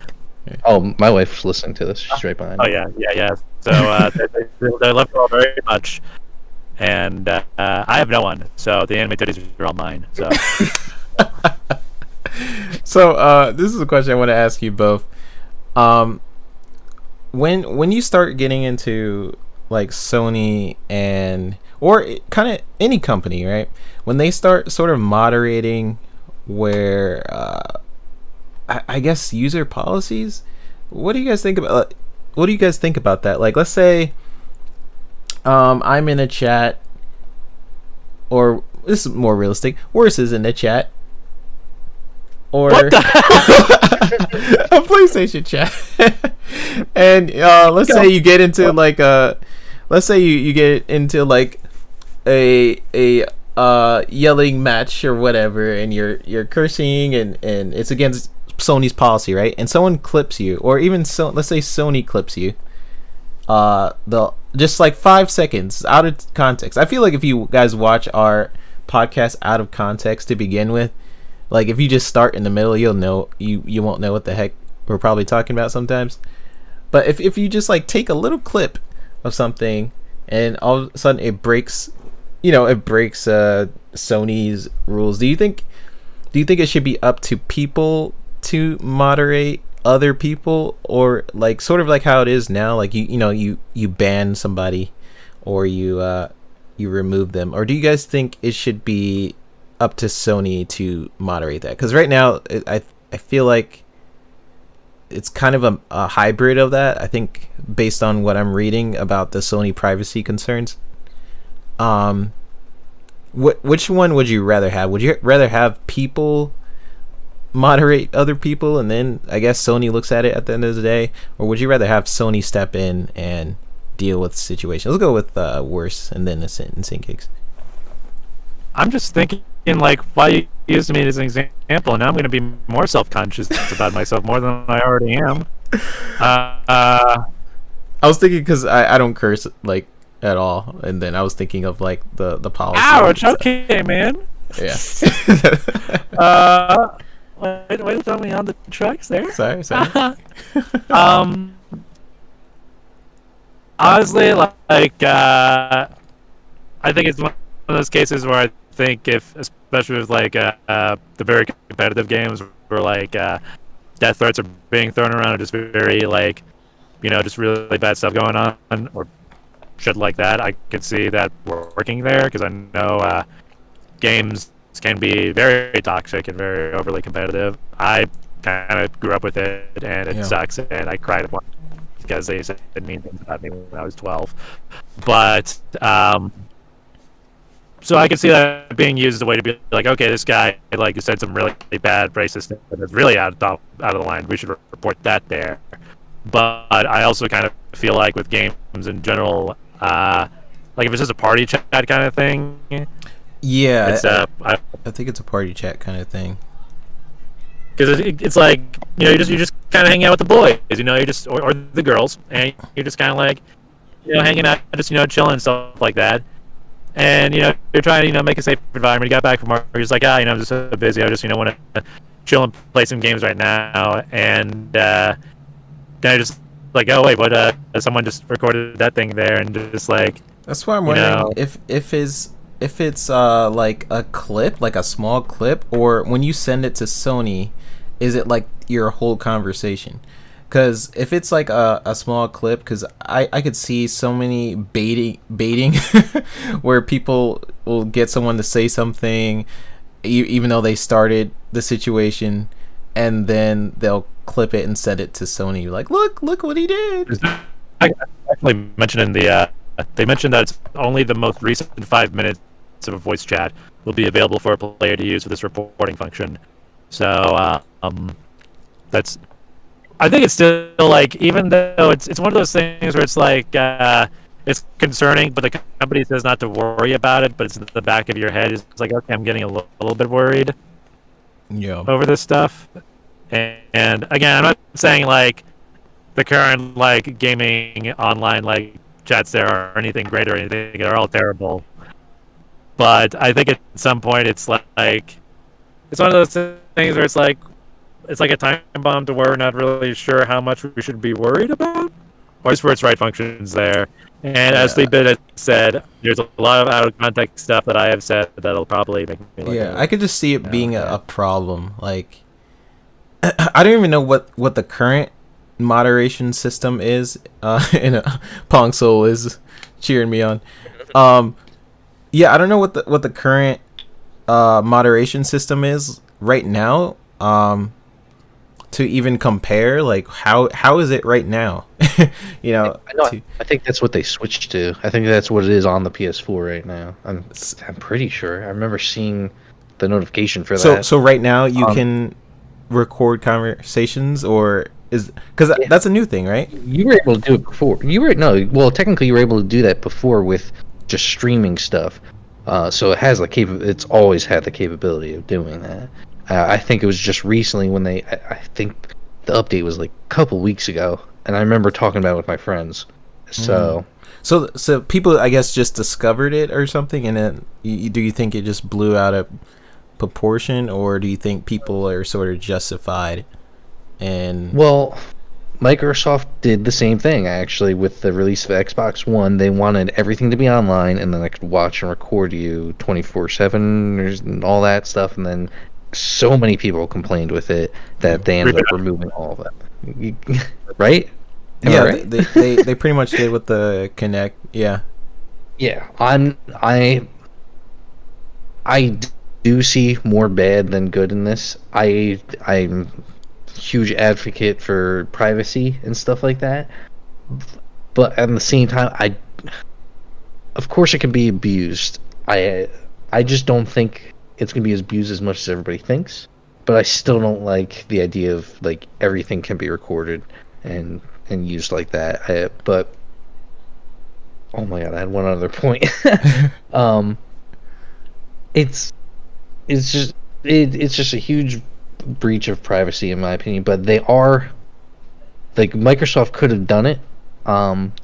Oh, my wife's listening to this. She's right behind me. Yeah. So, they love her all very much, and I have no one, so the anime titties are all mine, so... So this is a question I want to ask you both. When you start getting into like Sony and or kind of any company, right? When they start sort of moderating where I guess user policies. What do you guys think about? What do you guys think about that? Like, let's say I'm in a chat, or this is more realistic. Worse is in the chat, or a PlayStation chat, and let's say you get into like let's say you get into like a yelling match or whatever, and you're cursing and it's against Sony's policy, right? And someone clips you, or even let's say Sony clips you, they'll just like 5 seconds out of context. I feel like if you guys watch our podcast out of context to begin with, like if you just start in the middle, you'll know you won't know what the heck we're probably talking about sometimes. But if you just like take a little clip of something and all of a sudden it breaks Sony's rules, do you think it should be up to people to moderate other people, or like sort of like how it is now, like you ban somebody or you remove them? Or do you guys think it should be up to Sony to moderate that? Because right now I feel like it's kind of a hybrid of that, I think, based on what I'm reading about the Sony privacy concerns. Which one would you rather have? Would you rather have people moderate other people and then I guess Sony looks at it at the end of the day, or would you rather have Sony step in and deal with the situation? Let's go with worse and then Insane Cakes. I'm just thinking, like, why you used me as an example, and now I'm going to be more self-conscious about myself more than I already am. I was thinking because I don't curse like at all, and then I was thinking of like the policy. Ouch! Okay, man. Yeah. Way to throw me on the tracks there. Sorry. Honestly, like, I think it's one of those cases where I think especially with like the very competitive games where like death threats are being thrown around, or just very like, just really bad stuff going on, or shit like that, I could see that working there, because I know games can be very toxic and very overly competitive. I kind of grew up with it, and it sucks, and I cried a lot because they said mean things about me when I was 12. But so I could see that being used as a way to be like, okay, this guy like said some really bad racist stuff that's really out of the line. We should report that there. But I also kind of feel like with games in general, like if it's just a party chat kind of thing. Yeah, I think it's a party chat kind of thing. Because it's like, you just kind of hang out with the boys, you just or the girls, and you're just kind of like, hanging out, just chilling and stuff like that. And you're trying to make a safe environment. You got back from work, you're just like, I'm just so busy. I just want to chill and play some games right now. And then I just like, oh wait, what? Someone just recorded that thing there, and just like. That's why I'm wondering if it's like a clip, like a small clip, or when you send it to Sony, is it like your whole conversation? Because if it's like a small clip, because I could see so many baiting where people will get someone to say something, even though they started the situation, and then they'll clip it and send it to Sony. Like, look what he did. I actually mentioned in the they mentioned that it's only the most recent 5 minutes of a voice chat will be available for a player to use for this reporting function. So that's. I think it's still like, even though it's one of those things where it's like it's concerning, but the company says not to worry about it, but it's in the back of your head. It's like, okay, I'm getting a little bit worried over this stuff. And again, I'm not saying like the current like gaming online like chats there are anything great or anything. They're all terrible. But I think at some point it's like it's one of those things where it's like a time bomb to where we're not really sure how much we should be worried about, or just for its right functions there. And as Sleepbit said, there's a lot of out of context stuff that I have said that'll probably make me like, I could just see it being a problem. Like, I don't even know what the current moderation system is. And Pong Soul is cheering me on. Yeah, I don't know what the current moderation system is right now. To even compare, like how is it right now? You know, I know. I think that's what they switched to. I think that's what it is on the PS4 right now. I'm pretty sure. I remember seeing the notification for that. so right now you Um, can record conversations, or is because Yeah. that's a new thing, right? You were able to do it before. Well, technically you were able to do that before with just streaming stuff. So it has it's always had the capability of doing that. I think it was just recently when I think the update was like a couple weeks ago, and I remember talking about it with my friends. So So people, I guess, just discovered it or something, and then do you think it just blew out of proportion, or do you think people are sort of justified? And well, Microsoft did the same thing actually with the release of Xbox One. They wanted everything to be online, and then I could watch and record you 24/7 and all that stuff. And then so many people complained with it that they ended up removing all of it. Right? Am I yeah, right? they pretty much did with the Kinect. Yeah. Yeah, I do see more bad than good in this. I'm huge advocate for privacy and stuff like that. But at the same time, of course it can be abused. I just don't think it's gonna be abused as much as everybody thinks. But I still don't like the idea of like everything can be recorded and used like that. But oh my god, I had one other point. um, it's it's just a huge breach of privacy in my opinion. But they are like Microsoft could have done it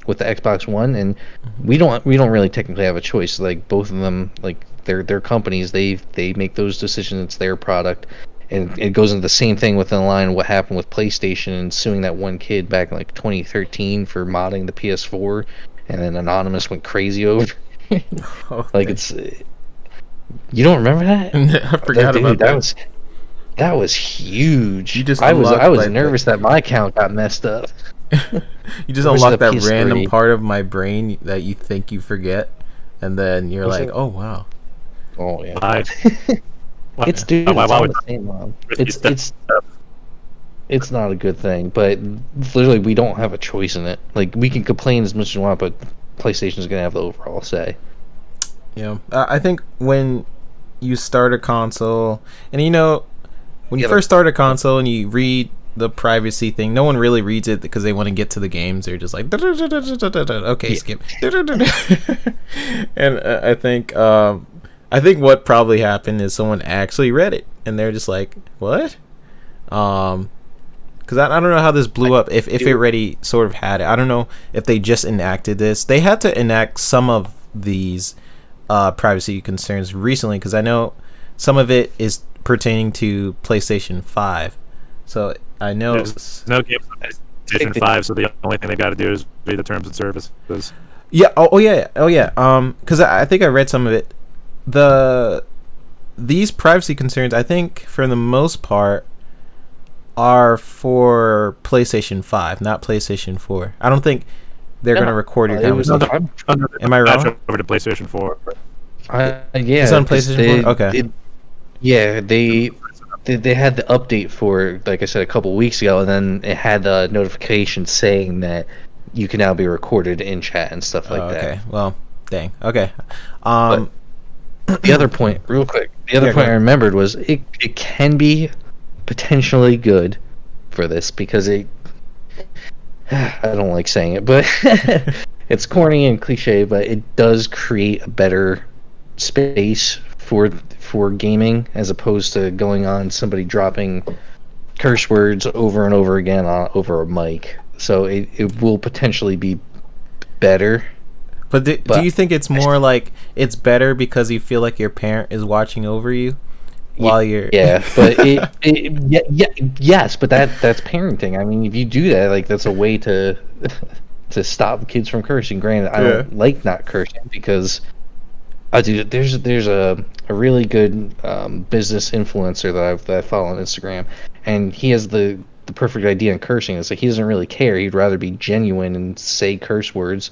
with the Xbox One, and we don't really technically have a choice. Like both of them, like they're companies. They make those decisions. It's their product. And it goes into the same thing within the line of what happened with PlayStation and suing that one kid back in like 2013 for modding the PS4, and then Anonymous went crazy over. Like it's, you don't remember that? I forgot Dude, about that. That was huge. You just I was unlocked, nervous that my account got messed up. You just I wish unlocked the that random PS3 part of my brain that you think you forget, and then you're Was like, it- oh wow. Oh yeah. It's It's on the same line. It's not a good thing, but literally we don't have a choice in it. Like we can complain as much as we want, but PlayStation's gonna have the overall say. Yeah, I think when you start a console, and you know, when you Yeah, first start a console and you read the privacy thing, no one really reads it because they want to get to the games. They're just like, okay, skip. And I think what probably happened is someone actually read it, and they're just like, what? Because I don't know how this blew up. If it already sort of had it, I don't know if they just enacted this. They had to enact some of these privacy concerns recently, because I know some of it is pertaining to PlayStation 5. So I know There's no games on PlayStation 5, so the only thing they got to do is read the terms and services. yeah. Oh yeah. Because I think I read some of it. These privacy concerns, I think, for the most part, are for PlayStation 5, not PlayStation 4. I don't think they're going to record your conversation. Am I wrong? Over to PlayStation 4. Yeah, It's on PlayStation 4? Okay. Yeah, they had the update for, like I said, a couple weeks ago, and then it had the notification saying that you can now be recorded in chat and stuff like that. Okay. Well, dang. Okay. The other point, real quick, Yeah, go I ahead. remembered was it can be potentially good for this because I don't like saying it, but it's corny and cliche, but it does create a better space for gaming as opposed to going on somebody dropping curse words over and over again over a mic. So it will potentially be better. But do you think it's more like it's better because you feel like your parent is watching over you while you're... Yeah, but yes, but that's parenting. I mean, if you do that, like that's a way to stop kids from cursing. Granted, I don't like not cursing because I do. There's a really good business influencer that I follow on Instagram, and he has the perfect idea on cursing. It's like he doesn't really care. He'd rather be genuine and say curse words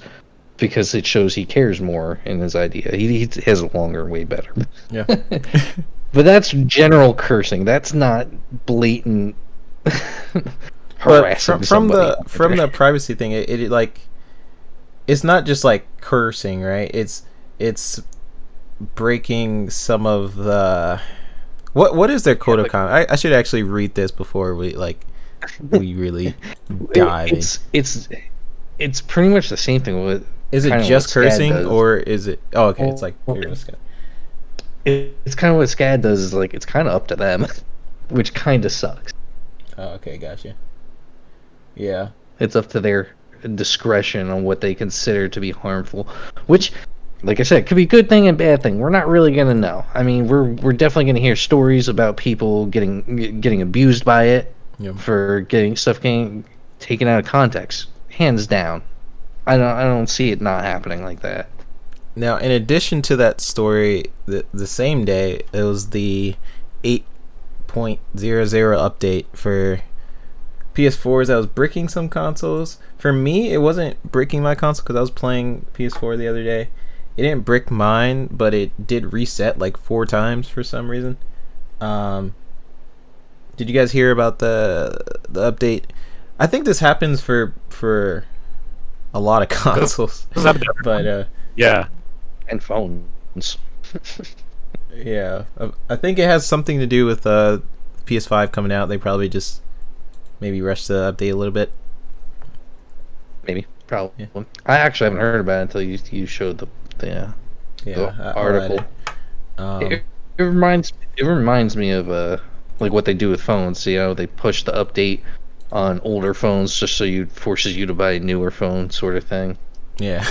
because it shows he cares more in his idea. He has a longer, way better. Yeah. But that's general cursing. That's not blatant harassing from somebody. the privacy thing, it like, it's not just like cursing, right? It's breaking some of the what is their code of conduct? I should actually read this before we really dive in. It's pretty much the same thing with. Is it just cursing or is it? Oh, okay. It's like it's kind of what SCAD does. Is like it's kind of up to them, which kind of sucks. Oh, okay, gotcha. Yeah, it's up to their discretion on what they consider to be harmful, which, like I said, could be a good thing and bad thing. We're not really gonna know. I mean, we're definitely gonna hear stories about people getting abused by it, for getting stuff getting taken out of context. Hands down, I don't see it not happening like that. Now, in addition to that story, the same day it was the 8.00 update for PS4s that was bricking some consoles. For me, it wasn't bricking my console because I was playing PS4 the other day. It didn't brick mine, but it did reset like 4 times for some reason. Did you guys hear about the update? I think this happens for a lot of consoles. But yeah, and phones. Yeah, I think it has something to do with PS5 coming out. They probably just maybe rushed the update a little bit. Maybe, probably. Yeah. I actually haven't heard about it until you showed the article. It reminds me of like what they do with phones. You know, they push the update on older phones just so forces you to buy a newer phone, sort of thing. Yeah.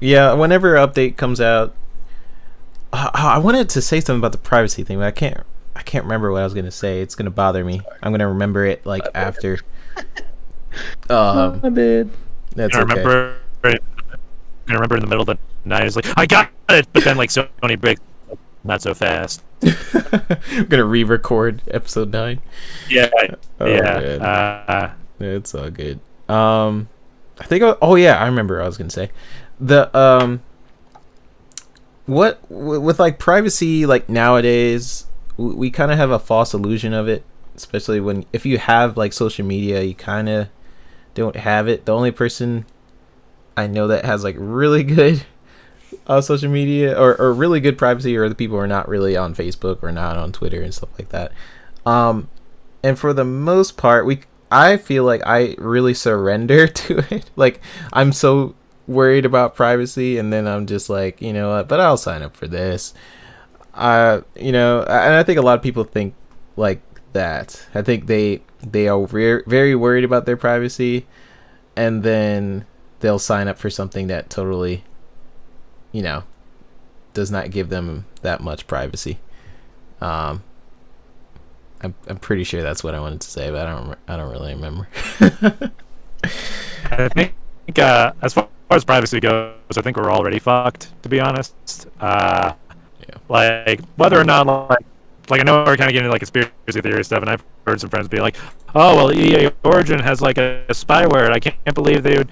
Yeah, whenever an update comes out, I wanted to say something about the privacy thing, but I can't remember what I was gonna say. It's gonna bother me. I'm gonna remember it like after. My bad. That's I okay. remember in the middle of the night, it's like, I got it, but then like Sony breaks, not so fast. I'm gonna re-record episode 9. Yeah, yeah. It's all good. I think. I remember what I was gonna say. The what with like privacy, like nowadays, we kind of have a false illusion of it, especially if you have like social media, you kind of don't have it. The only person I know that has like really good social media or really good privacy are the people who are not really on Facebook or not on Twitter and stuff like that. And for the most part, I feel like I really surrender to it. Like, I'm so worried about privacy, and then I'm just like, you know what, but I'll sign up for this. And I think a lot of people think like that. I think they are very worried about their privacy, and then they'll sign up for something that totally, does not give them that much privacy. I'm pretty sure that's what I wanted to say, but I don't really remember. I think as far as privacy goes, I think we're already fucked, to be honest. Like whether or not like I know we're kind of getting into like conspiracy theory stuff, and I've heard some friends be like, "Oh well, EA Origin has like a spyware, and I can't believe they would,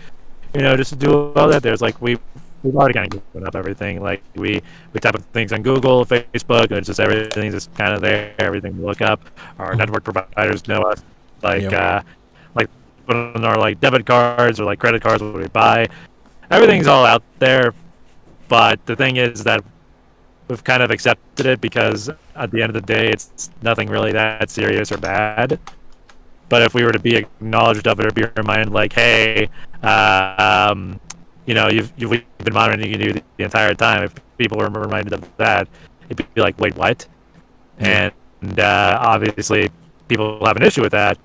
just do all that." There's like we've already kind of given up everything. Like we type of things on Google, Facebook, and it's just everything's just kind of there. Everything we look up, our network providers know us. Like put on our like debit cards or like credit cards what we buy. Everything's all out there, but the thing is that we've kind of accepted it because at the end of the day, it's nothing really that serious or bad. But if we were to be acknowledged of it or be reminded, like, hey, you've been monitoring you the entire time. If people were reminded of that, it'd be like, wait, what? And obviously, people have an issue with that.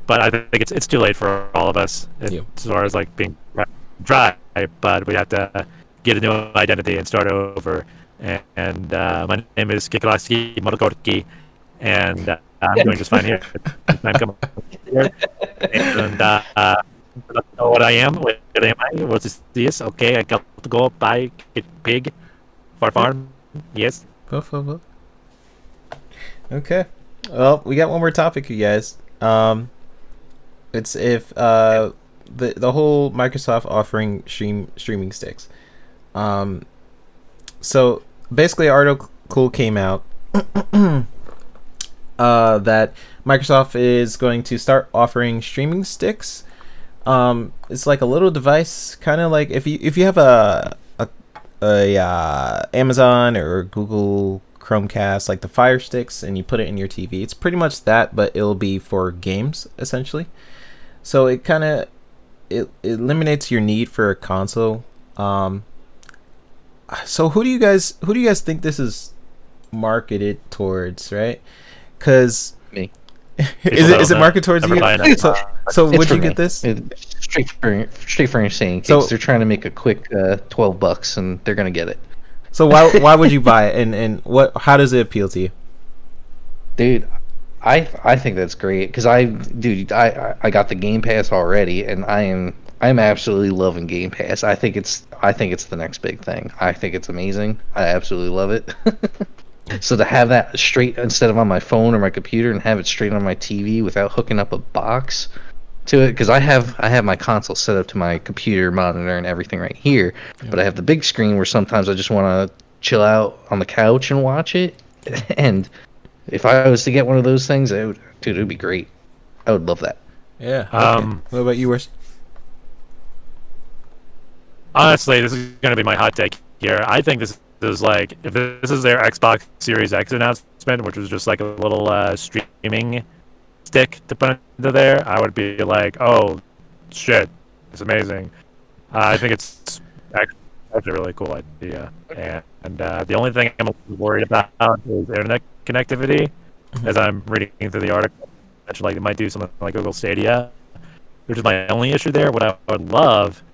But I think it's too late for all of us as far as like being dry. But we have to get a new identity and start over. And my name is Kikalaski Motokorki, and I'm doing just fine here. I'm coming here, and I don't know what I am. Where am I? What is this? Okay, I got to go buy a pig for farm. Yes. Okay. Well, we got one more topic, you guys. It's if the whole Microsoft offering streaming sticks. So basically, an article came out that Microsoft is going to start offering streaming sticks. It's like a little device, kind of like if you have a Amazon or Google Chromecast, like the Fire Sticks, and you put it in your TV. It's pretty much that, but it'll be for games essentially. So it kind of it eliminates your need for a console. So who do you guys think this is marketed towards, right? Because Me. is it marketed towards you? So would you get this? Straight for insane. So they're trying to make a quick $12 and they're gonna get it. So why would you buy it, and how does it appeal to you? Dude, I think that's great because I got the Game Pass already, and I'm absolutely loving Game Pass. I think it's the next big thing. I think it's amazing. I absolutely love it. So to have that straight instead of on my phone or my computer, and have it straight on my TV without hooking up a box to it, because I have my console set up to my computer monitor and everything right here, but I have the big screen where sometimes I just want to chill out on the couch and watch it. And if I was to get one of those things, it would be great. I would love that. Yeah. Okay. What about you, Worst? Honestly, this is going to be my hot take here. I think this is like, if this is their Xbox Series X announcement, which was just like a little streaming stick to put into there, I would be like, oh shit, it's amazing. I think it's actually a really cool idea, and the only thing I'm worried about is internet connectivity. As I'm reading through the article, like it might do something like Google Stadia, which is my only issue there. What I would love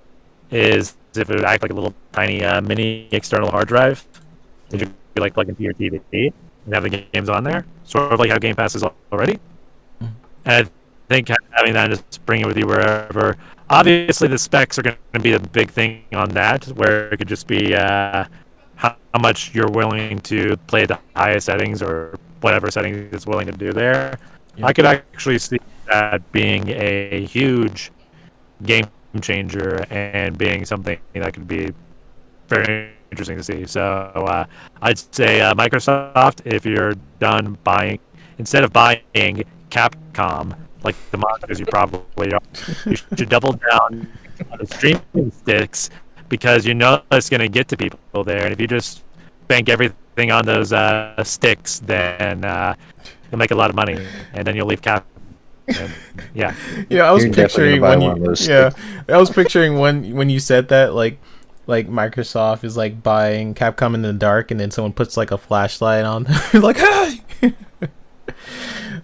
is if it would act like a little tiny mini external hard drive that you could like plug into your TV and have the games on there, sort of like how Game Pass is already. And I think having that, just bring it with you wherever. Obviously, the specs are going to be the big thing on that, where it could just be how much you're willing to play at the highest settings or whatever settings it's willing to do there. Yeah. I could actually see that being a huge game changer and being something that could be very interesting to see. So I'd say Microsoft, if you're done buying, instead of buying Capcom, like the monsters you probably are, you should double down on the streaming sticks, because you know it's going to get to people there. And if you just bank everything on those sticks, then you'll make a lot of money, and then you'll leave Capcom. Yeah. I was picturing when you said that, like Microsoft is like buying Capcom in the dark, and then someone puts like a flashlight on. Like, hey.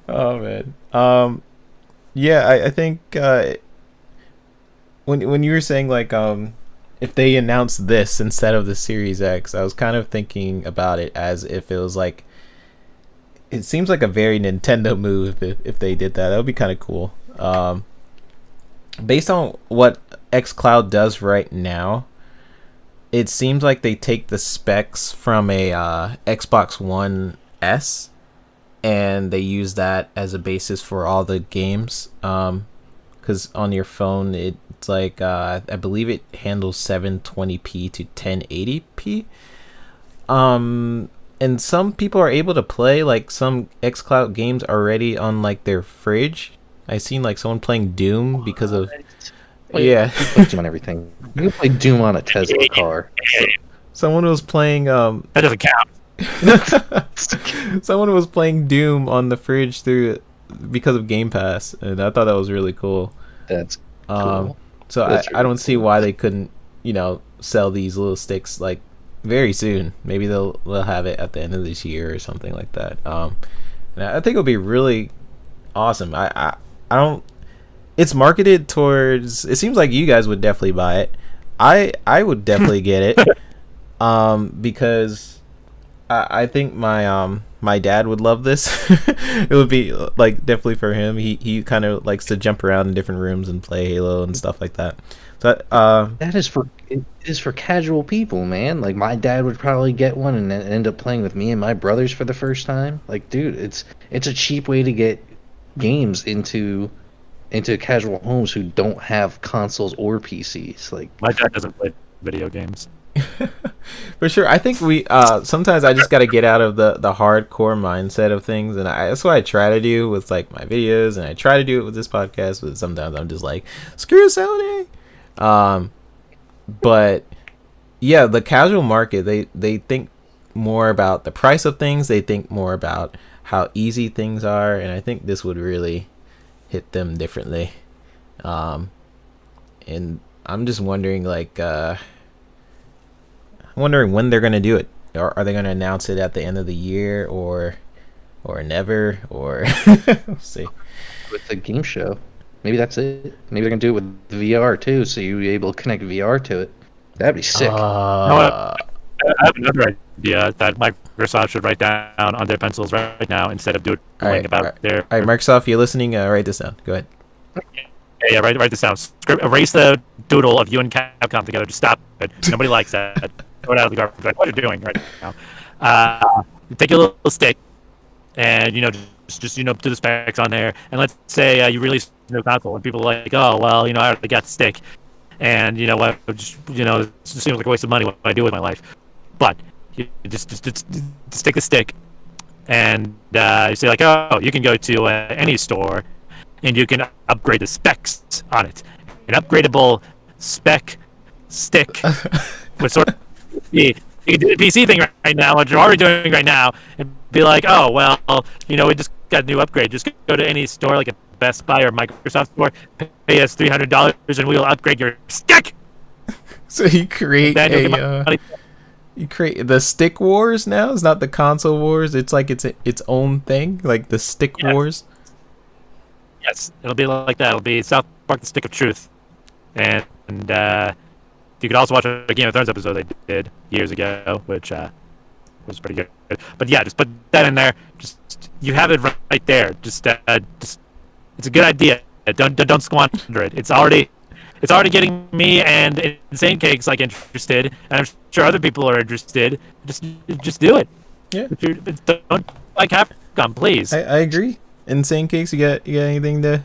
Oh man. I think when you were saying like if they announced this instead of the Series X, I was kind of thinking about it as if it was like, it seems like a very Nintendo move if they did that. That would be kind of cool. Based on what xCloud does right now, it seems like they take the specs from a Xbox One S, and they use that as a basis for all the games. Because on your phone, it's like I believe it handles 720p to 1080p. And some people are able to play like some xCloud games already on like their fridge. I seen like someone playing Doom because of You play Doom on everything. You can play Doom on a Tesla car. Someone was playing that doesn't count. Someone was playing Doom on the fridge because of Game Pass, and I thought that was really cool. That's cool. So I don't see why they couldn't, sell these little sticks like very soon. Maybe they'll have it at the end of this year or something like that. And I think it'll be really awesome. I don't. It's marketed towards. It seems like you guys would definitely buy it. I would definitely get it. Because I think my dad would love this. It would be like definitely for him. He kind of likes to jump around in different rooms and play Halo and stuff like that. So it is for casual people, man. Like my dad would probably get one and then end up playing with me and my brothers for the first time. Like, dude, it's a cheap way to get games into into casual homes who don't have consoles or PCs. Like My dad doesn't play video games. For sure. I think we sometimes I just got to get out of the hardcore mindset of things, and that's what I try to do with like my videos, and I try to do it with this podcast, but sometimes I'm just like, screw Sony. But yeah, the casual market, they think more about the price of things, they think more about how easy things are, and I think this would really hit them differently. And I'm just wondering like I'm wondering when they're gonna do it. Are they gonna announce it at the end of the year or never? Or we'll see. with the game show, maybe that's it. Maybe they're gonna do it with VR too, so you'll be able to connect VR to it. That'd be sick. I have another idea that Microsoft should write down on their pencils right now instead of doing about their. All right, Microsoft, you listening? Write this down. Go ahead. Yeah, write this down. Erase the doodle of you and Capcom together. Just stop it. Nobody likes that. Throw it out of the garbage. What are you doing right now? You take your little stick, and just do the specs on there. And let's say you release a new console, and people are like, oh well, I already got the stick, and you know what? It just seems like a waste of money. What do I do with my life? But you just take the stick, and you say like, oh, you can go to any store, and you can upgrade the specs on it. An upgradable spec stick with sort of you can do the PC thing right now, what you're already doing right now, and be like, oh well, we just got a new upgrade. Just go to any store like a Best Buy or Microsoft store, pay us $300, and we'll upgrade your stick. So you create you create the stick wars now. It's not the console wars. It's like its own thing, like the stick wars. Yes, it'll be like that. It'll be South Park: The Stick of Truth, and you could also watch a Game of Thrones episode they did years ago, which was pretty good. But yeah, just put that in there. Just you have it right there. Just it's a good idea. Don't squander it. It's already getting me and Insane Cakes like interested, and I'm sure other people are interested. Just do it. Yeah. Don't like Capcom, please. I agree. Insane Cakes, you got anything to?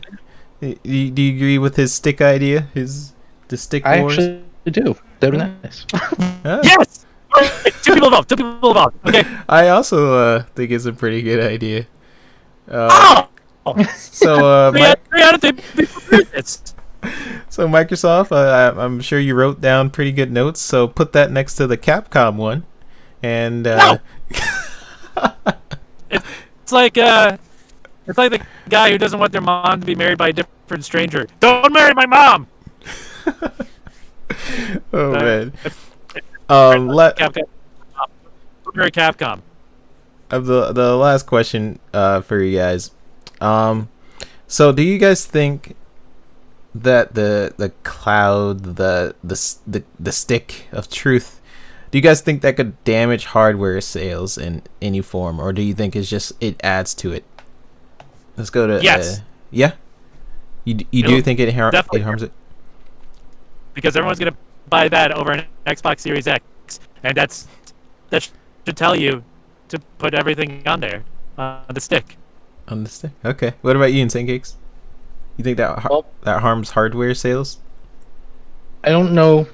Do you agree with his stick idea? The stick wars? I actually do. That would be nice. Yes. Two people involved. Okay. I also think it's a pretty good idea. So So Microsoft, I'm sure you wrote down pretty good notes. So put that next to the Capcom one, and it's like the guy who doesn't want their mom to be married by a different stranger. Don't marry my mom. Oh man. Capcom. The last question for you guys. So do you guys think that the cloud, the stick of truth, do you guys think that could damage hardware sales in any form, or do you think it's just it adds to it? Let's go to yes. Yeah. You do think it harms it? Because everyone's gonna buy that over an Xbox Series X, and that should tell you to put everything on there, on the stick. On the stick. Okay. What about you, Insane Cakes? You think that that harms hardware sales? I don't know.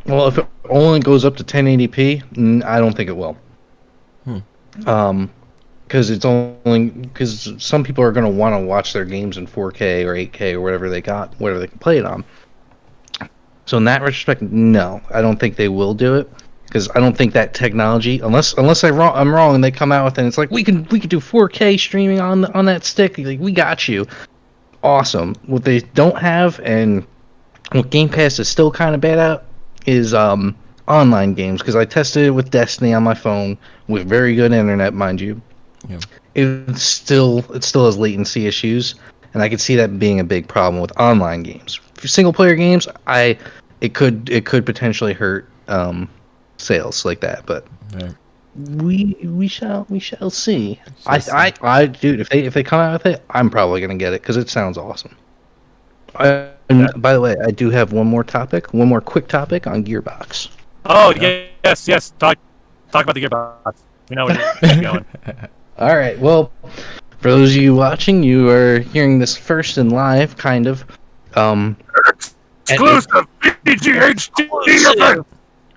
Well, if it only goes up to 1080p, I don't think it will. Because some people are going to want to watch their games in 4K or 8K or whatever they can play it on. So in that retrospect, no, I don't think they will do it, because I don't think that technology, unless I'm wrong, and they come out with it, and it's like we can do 4K streaming on that stick. Like, we got you. Awesome. What they don't have, and what Game Pass is still kind of bad at, is online games. Because I tested it with Destiny on my phone with very good internet, mind you. Yeah. It still has latency issues, and I could see that being a big problem with online games. For single player games, it could potentially hurt sales like that, but right. we shall see. I dude, if they come out with it, I'm probably gonna get it because it sounds awesome. And by the way, I do have one more quick topic on Gearbox. Oh yes. Talk about the Gearbox. We know where you're going. All right. Well, For those of you watching, you are hearing this first and live, kind of. Exclusive VGHD event.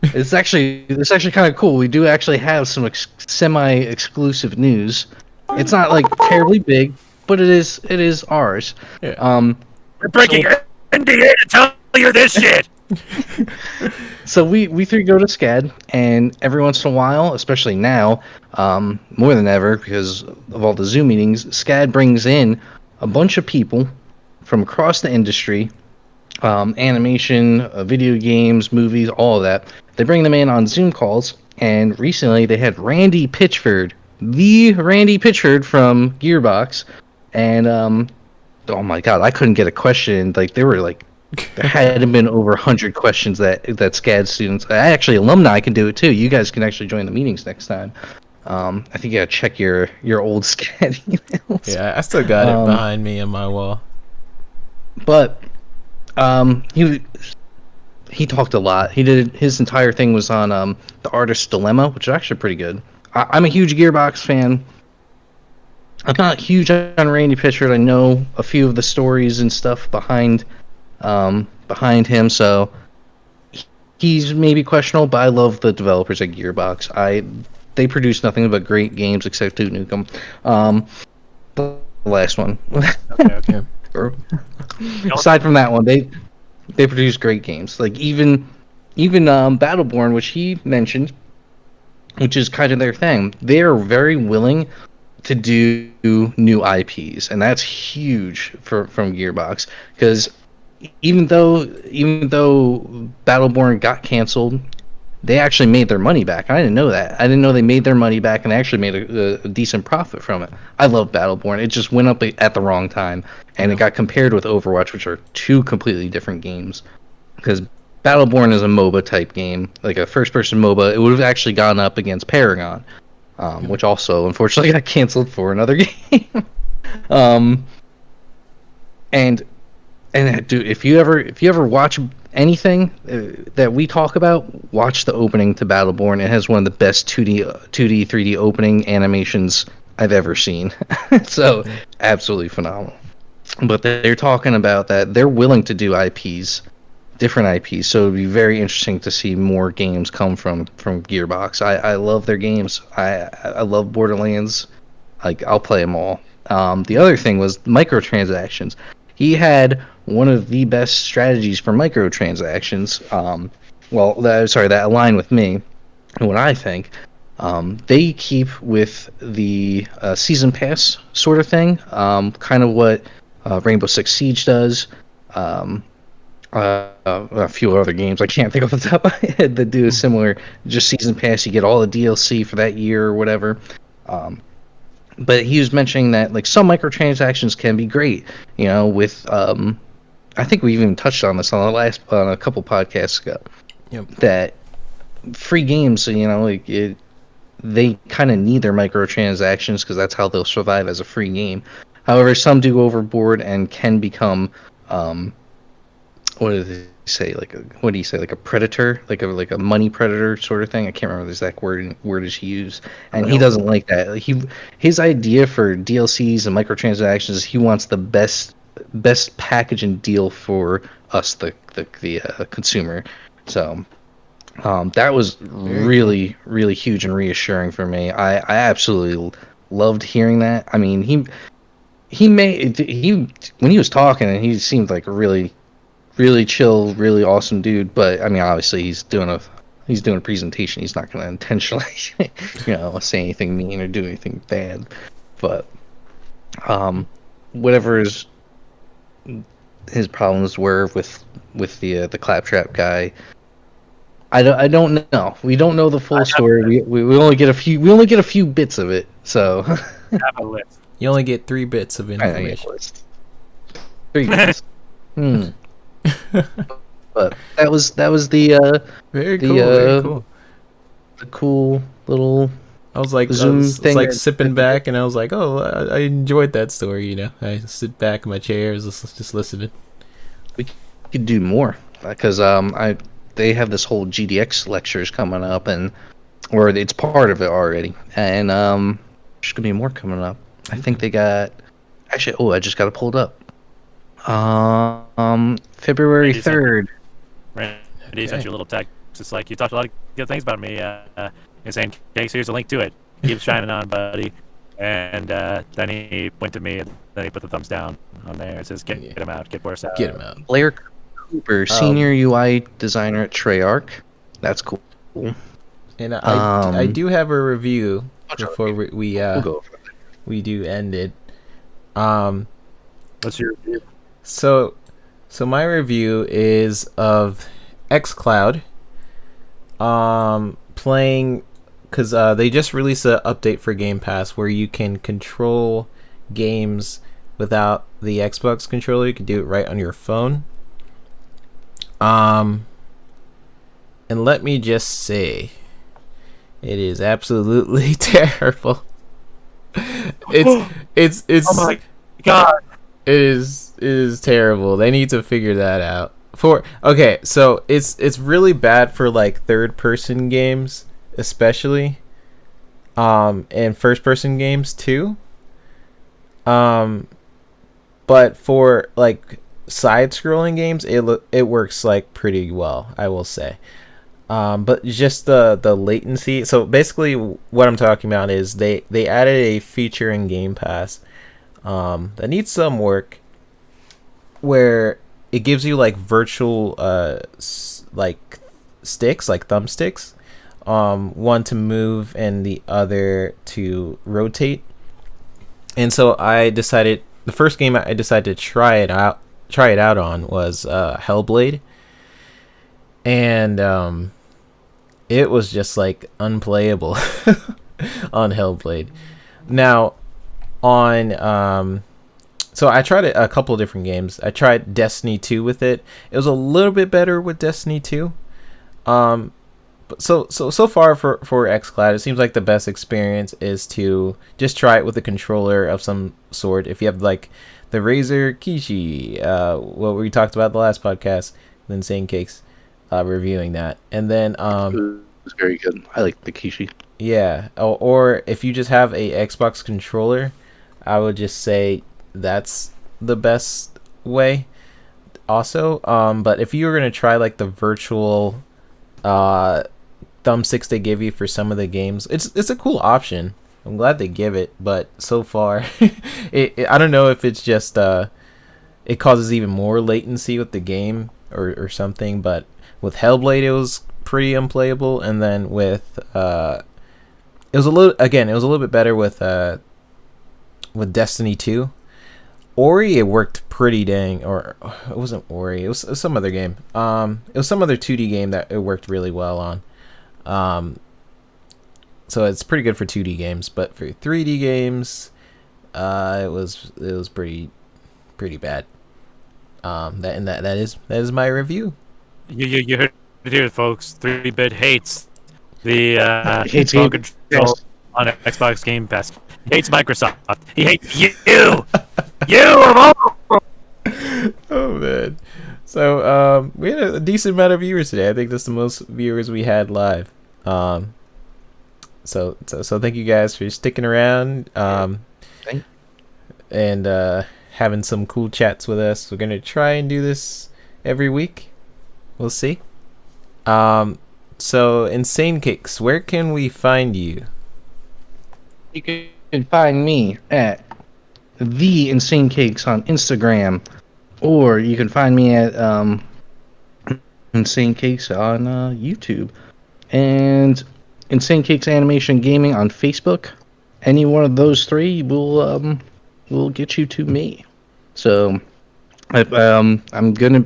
It's actually kind of cool. We do actually have some semi-exclusive news. It's not like terribly big, but it is ours. Yeah. We're breaking NDA to tell you this shit. So we three go to SCAD, and every once in a while, especially now, more than ever because of all the Zoom meetings, SCAD brings in a bunch of people from across the industry, animation, video games, movies, all of that. They bring them in on Zoom calls, and recently they had Randy Pitchford, the Randy Pitchford from Gearbox, and oh my god, I couldn't get a question. Like there had been over 100 questions that SCAD students, actually alumni, can do it too. You guys can actually join the meetings next time. I think you gotta check your old SCAD emails. Yeah, I still got it behind me on my wall. But he talked a lot. His entire thing was on the Artist's Dilemma, which is actually pretty good. I'm a huge Gearbox fan. I'm not huge on Randy Pitchford. I know a few of the stories and stuff behind him, so he's maybe questionable. But I love the developers at Gearbox. They produce nothing but great games except Duke Nukem. The last one. Okay. Aside from that one, they produce great games. Like even Battleborn, which he mentioned, which is kind of their thing. They are very willing to do new IPs, and that's huge from Gearbox, because even though Battleborn got canceled, they actually made their money back. I didn't know that. I didn't know they made their money back and they actually made a decent profit from it. I love Battleborn. It just went up at the wrong time, and it got compared with Overwatch, which are two completely different games. Because Battleborn is a MOBA type game, like a first-person MOBA. It would have actually gone up against Paragon, which also unfortunately got canceled for another game. And dude, if you ever watch anything that we talk about, watch the opening to Battleborn. It has one of the best 2D 3D opening animations I've ever seen. So absolutely phenomenal. But they're talking about that they're willing to do IPs, different IPs. So it'd be very interesting to see more games come from Gearbox. I love their games. I love Borderlands. Like, I'll play them all. The other thing was microtransactions. He had one of the best strategies for microtransactions. That align with me and what I think. They keep with the season pass sort of thing, kind of what Rainbow Six Siege does. A few other games I can't think off the top of my head that do a similar, just season pass. You get all the DLC for that year or whatever. But he was mentioning that like some microtransactions can be great, with I think we even touched on this on a couple podcasts ago. Yep. That free games, they kind of need their microtransactions because that's how they'll survive as a free game. However, some do overboard and can become what do they say? Like a predator, like a money predator sort of thing. I can't remember the exact wordage he used, and he doesn't like that. His idea for DLCs and microtransactions is he wants the best package and deal for us, the consumer. So that was really, really huge and reassuring for me. I absolutely loved hearing that. I mean, when he was talking, and he seemed like a really, really chill, really awesome dude. But I mean, obviously, he's doing a presentation. He's not going to intentionally, say anything mean or do anything bad. But whatever his problems were with the claptrap guy, I don't know. We don't know the full story. We only get a few bits of it. So have a list. You only get 3 bits of information. 3 bits. But that was the very cool. The cool little. I was like sipping back, and I was like, "Oh, I enjoyed that story." I sit back in my chair, just listening. We could do more because they have this whole GDX lectures coming up, or it's part of it already, and there's gonna be more coming up. I think they got. Actually, I just got it pulled up. February Randy sent- 3rd. Randy sent you a little text. It's like, you talked a lot of good things about me. Insane Cakes, here's a link to it. Keep shining on, buddy. And then he pointed me, and then he put the thumbs down on there. It says, get him out, get Boris out. Get him out. Blair Cooper, senior UI designer at Treyarch. That's cool. And I do have a review before we'll go over that. we do end it. What's your review? So my review is of xCloud. Playing, because they just released an update for Game Pass where you can control games without the Xbox controller. You can do it right on your phone. And let me just say, it is absolutely terrible. It's Oh my god. It is terrible. They need to figure that out. So it's really bad for like third person games, especially, and first person games too. But for like side scrolling games, it works like pretty well, I will say. But just the latency. So basically, what I'm talking about is they added a feature in Game Pass that needs some work, where it gives you like virtual like sticks, like thumbsticks, one to move and the other to rotate. And so the first game I decided to try it out on was Hellblade, and it was just like unplayable on Hellblade. Now on so I tried a couple of different games. I tried Destiny 2 with it. It was a little bit better with Destiny 2. But so far for xCloud, it seems like the best experience is to just try it with a controller of some sort. If you have like the Razer Kishi, what we talked about the last podcast, the Insane Cakes, reviewing that, and then It was very good. I like the Kishi. yeah, or if you just have a Xbox controller, I would just say that's the best way also. But if you were going to try like the virtual thumbsticks they give you for some of the games, it's a cool option. I'm glad they give it, but so far I don't know if it's just it causes even more latency with the game or something. But with Hellblade it was pretty unplayable, and then with it was a little bit better with Destiny 2. Ori, it worked pretty dang, or it wasn't Ori, it was some other game. It was some other 2D game that it worked really well on. So it's pretty good for 2D games, but for 3D games, it was pretty bad. That is my review. You heard it here, folks. 3-Bit hates the Hates phone Game control Pass. on Xbox Game Pass. He hates Microsoft. He hates you. You of all. Oh man. So we had a decent amount of viewers today. I think that's the most viewers we had live. So thank you guys for sticking around and having some cool chats with us. We're gonna try and do this every week. We'll see. So Insane Cakes, where can we find you? You can find me at The Insane Cakes on Instagram, or you can find me at Insane Cakes on YouTube, and Insane Cakes Animation Gaming on Facebook. Any one of those three will get you to me. So I'm gonna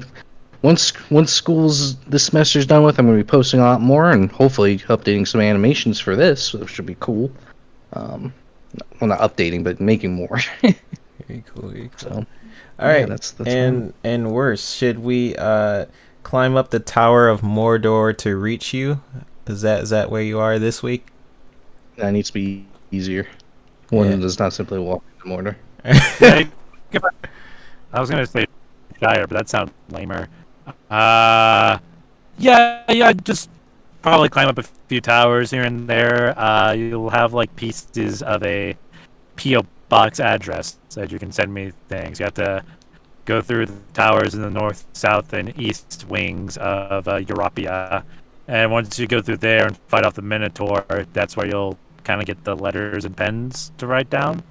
once school's this semester's done with, I'm gonna be posting a lot more and hopefully updating some animations for this, which should be cool. Well, not updating, but making more. Very cool. So, all right, that's and worse, should we climb up the Tower of Mordor to reach you? Is that where you are this week? that needs to be easier. One does not simply walk into Mordor. Yeah, I was gonna say Shire, but that sounds lamer. Yeah, just probably climb up a few towers here and there. You'll have like pieces of a P.O. box address that you can send me things. You have to go through the towers in the north, south, and east wings of Europia. And once you go through there and fight off the Minotaur, that's where you'll kind of get the letters and pens to write down.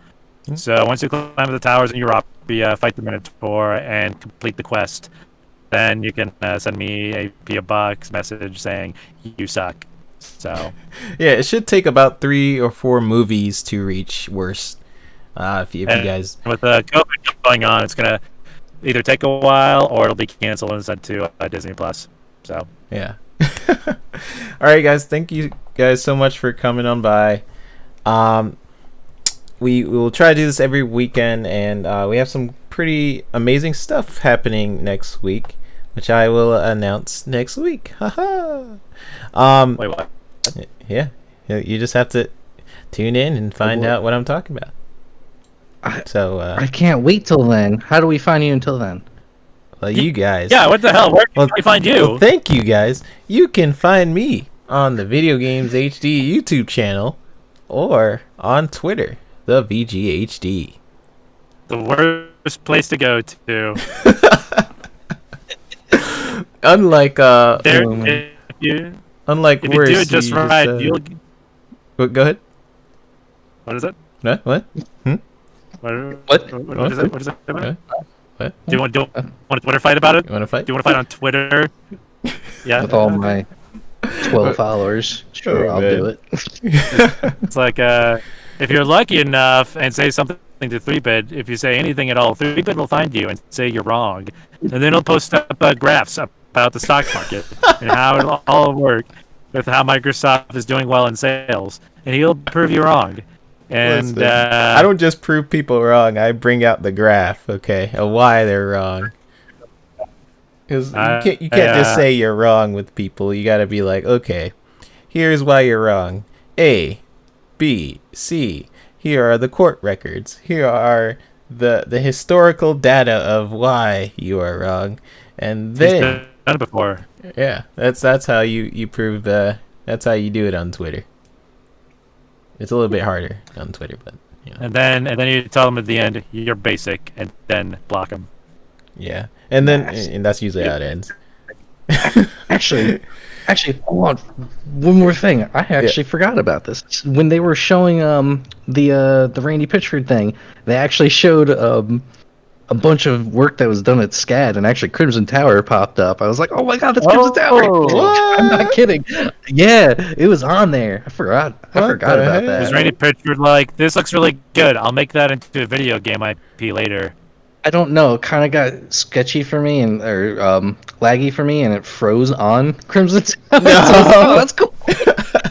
So once you climb the towers in Europia, fight the Minotaur, and complete the quest, then you can send me a P.O. Box message saying, you suck. So yeah, it should take about 3 or 4 movies to reach worst. If you guys, with COVID going on, it's gonna either take a while or it'll be canceled and sent to Disney Plus. So yeah. All right, guys. Thank you guys so much for coming on by. We will try to do this every weekend, and we have some pretty amazing stuff happening next week, which I will announce next week. Haha. wait, what? Yeah, you just have to tune in and find out what I'm talking about. I can't wait till then. How do we find you until then? Well, you guys. Yeah, what the hell? Where can we find you? Well, thank you guys. You can find me on the Video Games HD YouTube channel or on Twitter, the VGHD. The worst place to go to. Unlike If you do it just right, you'll. Go ahead. What is it? What? What is it? What is it? What? Do you want to fight about it? You want to fight? Do you want to fight on Twitter? Yeah. With all my 12 followers. Sure, I'll do it. It's like if you're lucky enough and say something to 3-Bit, if you say anything at all, 3-Bit will find you and say you're wrong, and then he'll post up graphs about the stock market and how it'll all work with how Microsoft is doing well in sales, and he'll prove you wrong. And Listen, I don't just prove people wrong. I bring out the graph, okay, of why they're wrong. Because you can't just say you're wrong with people. You got to be like, okay, here's why you're wrong. A, B, C. Here are the court records. Here are the historical data of why you are wrong. And then done it before. Yeah, that's how you prove. That's how you do it on Twitter. It's a little bit harder on Twitter, but you know. And then you tell them at the end you're basic, and then block them. Yeah, and then and that's usually how it ends. Actually, hold on. One more thing. I actually forgot about this. When they were showing the Randy Pitchford thing, they actually showed a bunch of work that was done at SCAD, and actually Crimson Tower popped up. I was like, oh my god, that's Crimson Tower! What? I'm not kidding. Yeah, it was on there. I forgot about that. Was Randy Pitchford like, this looks really good, I'll make that into a video game IP later? I don't know. It kind of got sketchy for me or laggy for me, and it froze on Crimson Tower. No. Oh, that's cool.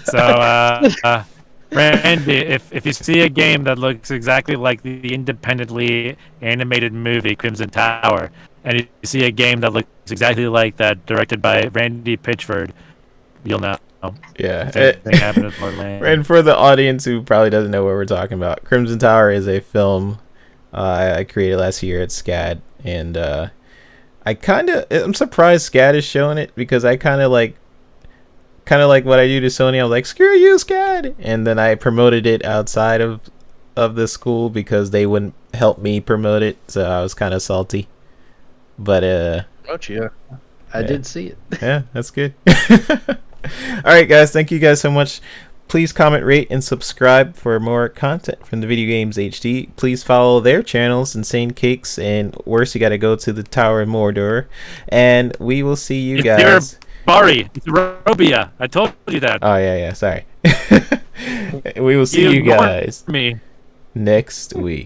So, Randy, if you see a game that looks exactly like the independently animated movie Crimson Tower, and you see a game that looks exactly like that directed by Randy Pitchford, you'll know. Yeah. Thing happened in Portland. And for the audience who probably doesn't know what we're talking about, Crimson Tower is a film I created last year at SCAD, and I'm surprised SCAD is showing it, because I kind of like what I do to Sony. I was like, screw you, SCAD, and then I promoted it outside of the school because they wouldn't help me promote it, so I was kind of salty. But I did see it. Yeah, that's good. All right, guys, thank you guys so much. Please comment, rate, and subscribe for more content from the Video Games HD. Please follow their channels, Insane Cakes, and worse, you got to go to the Tower of Mordor. And we will see you guys. Bari, it's Robia. I told you that. Oh yeah, sorry. We will see you guys next week.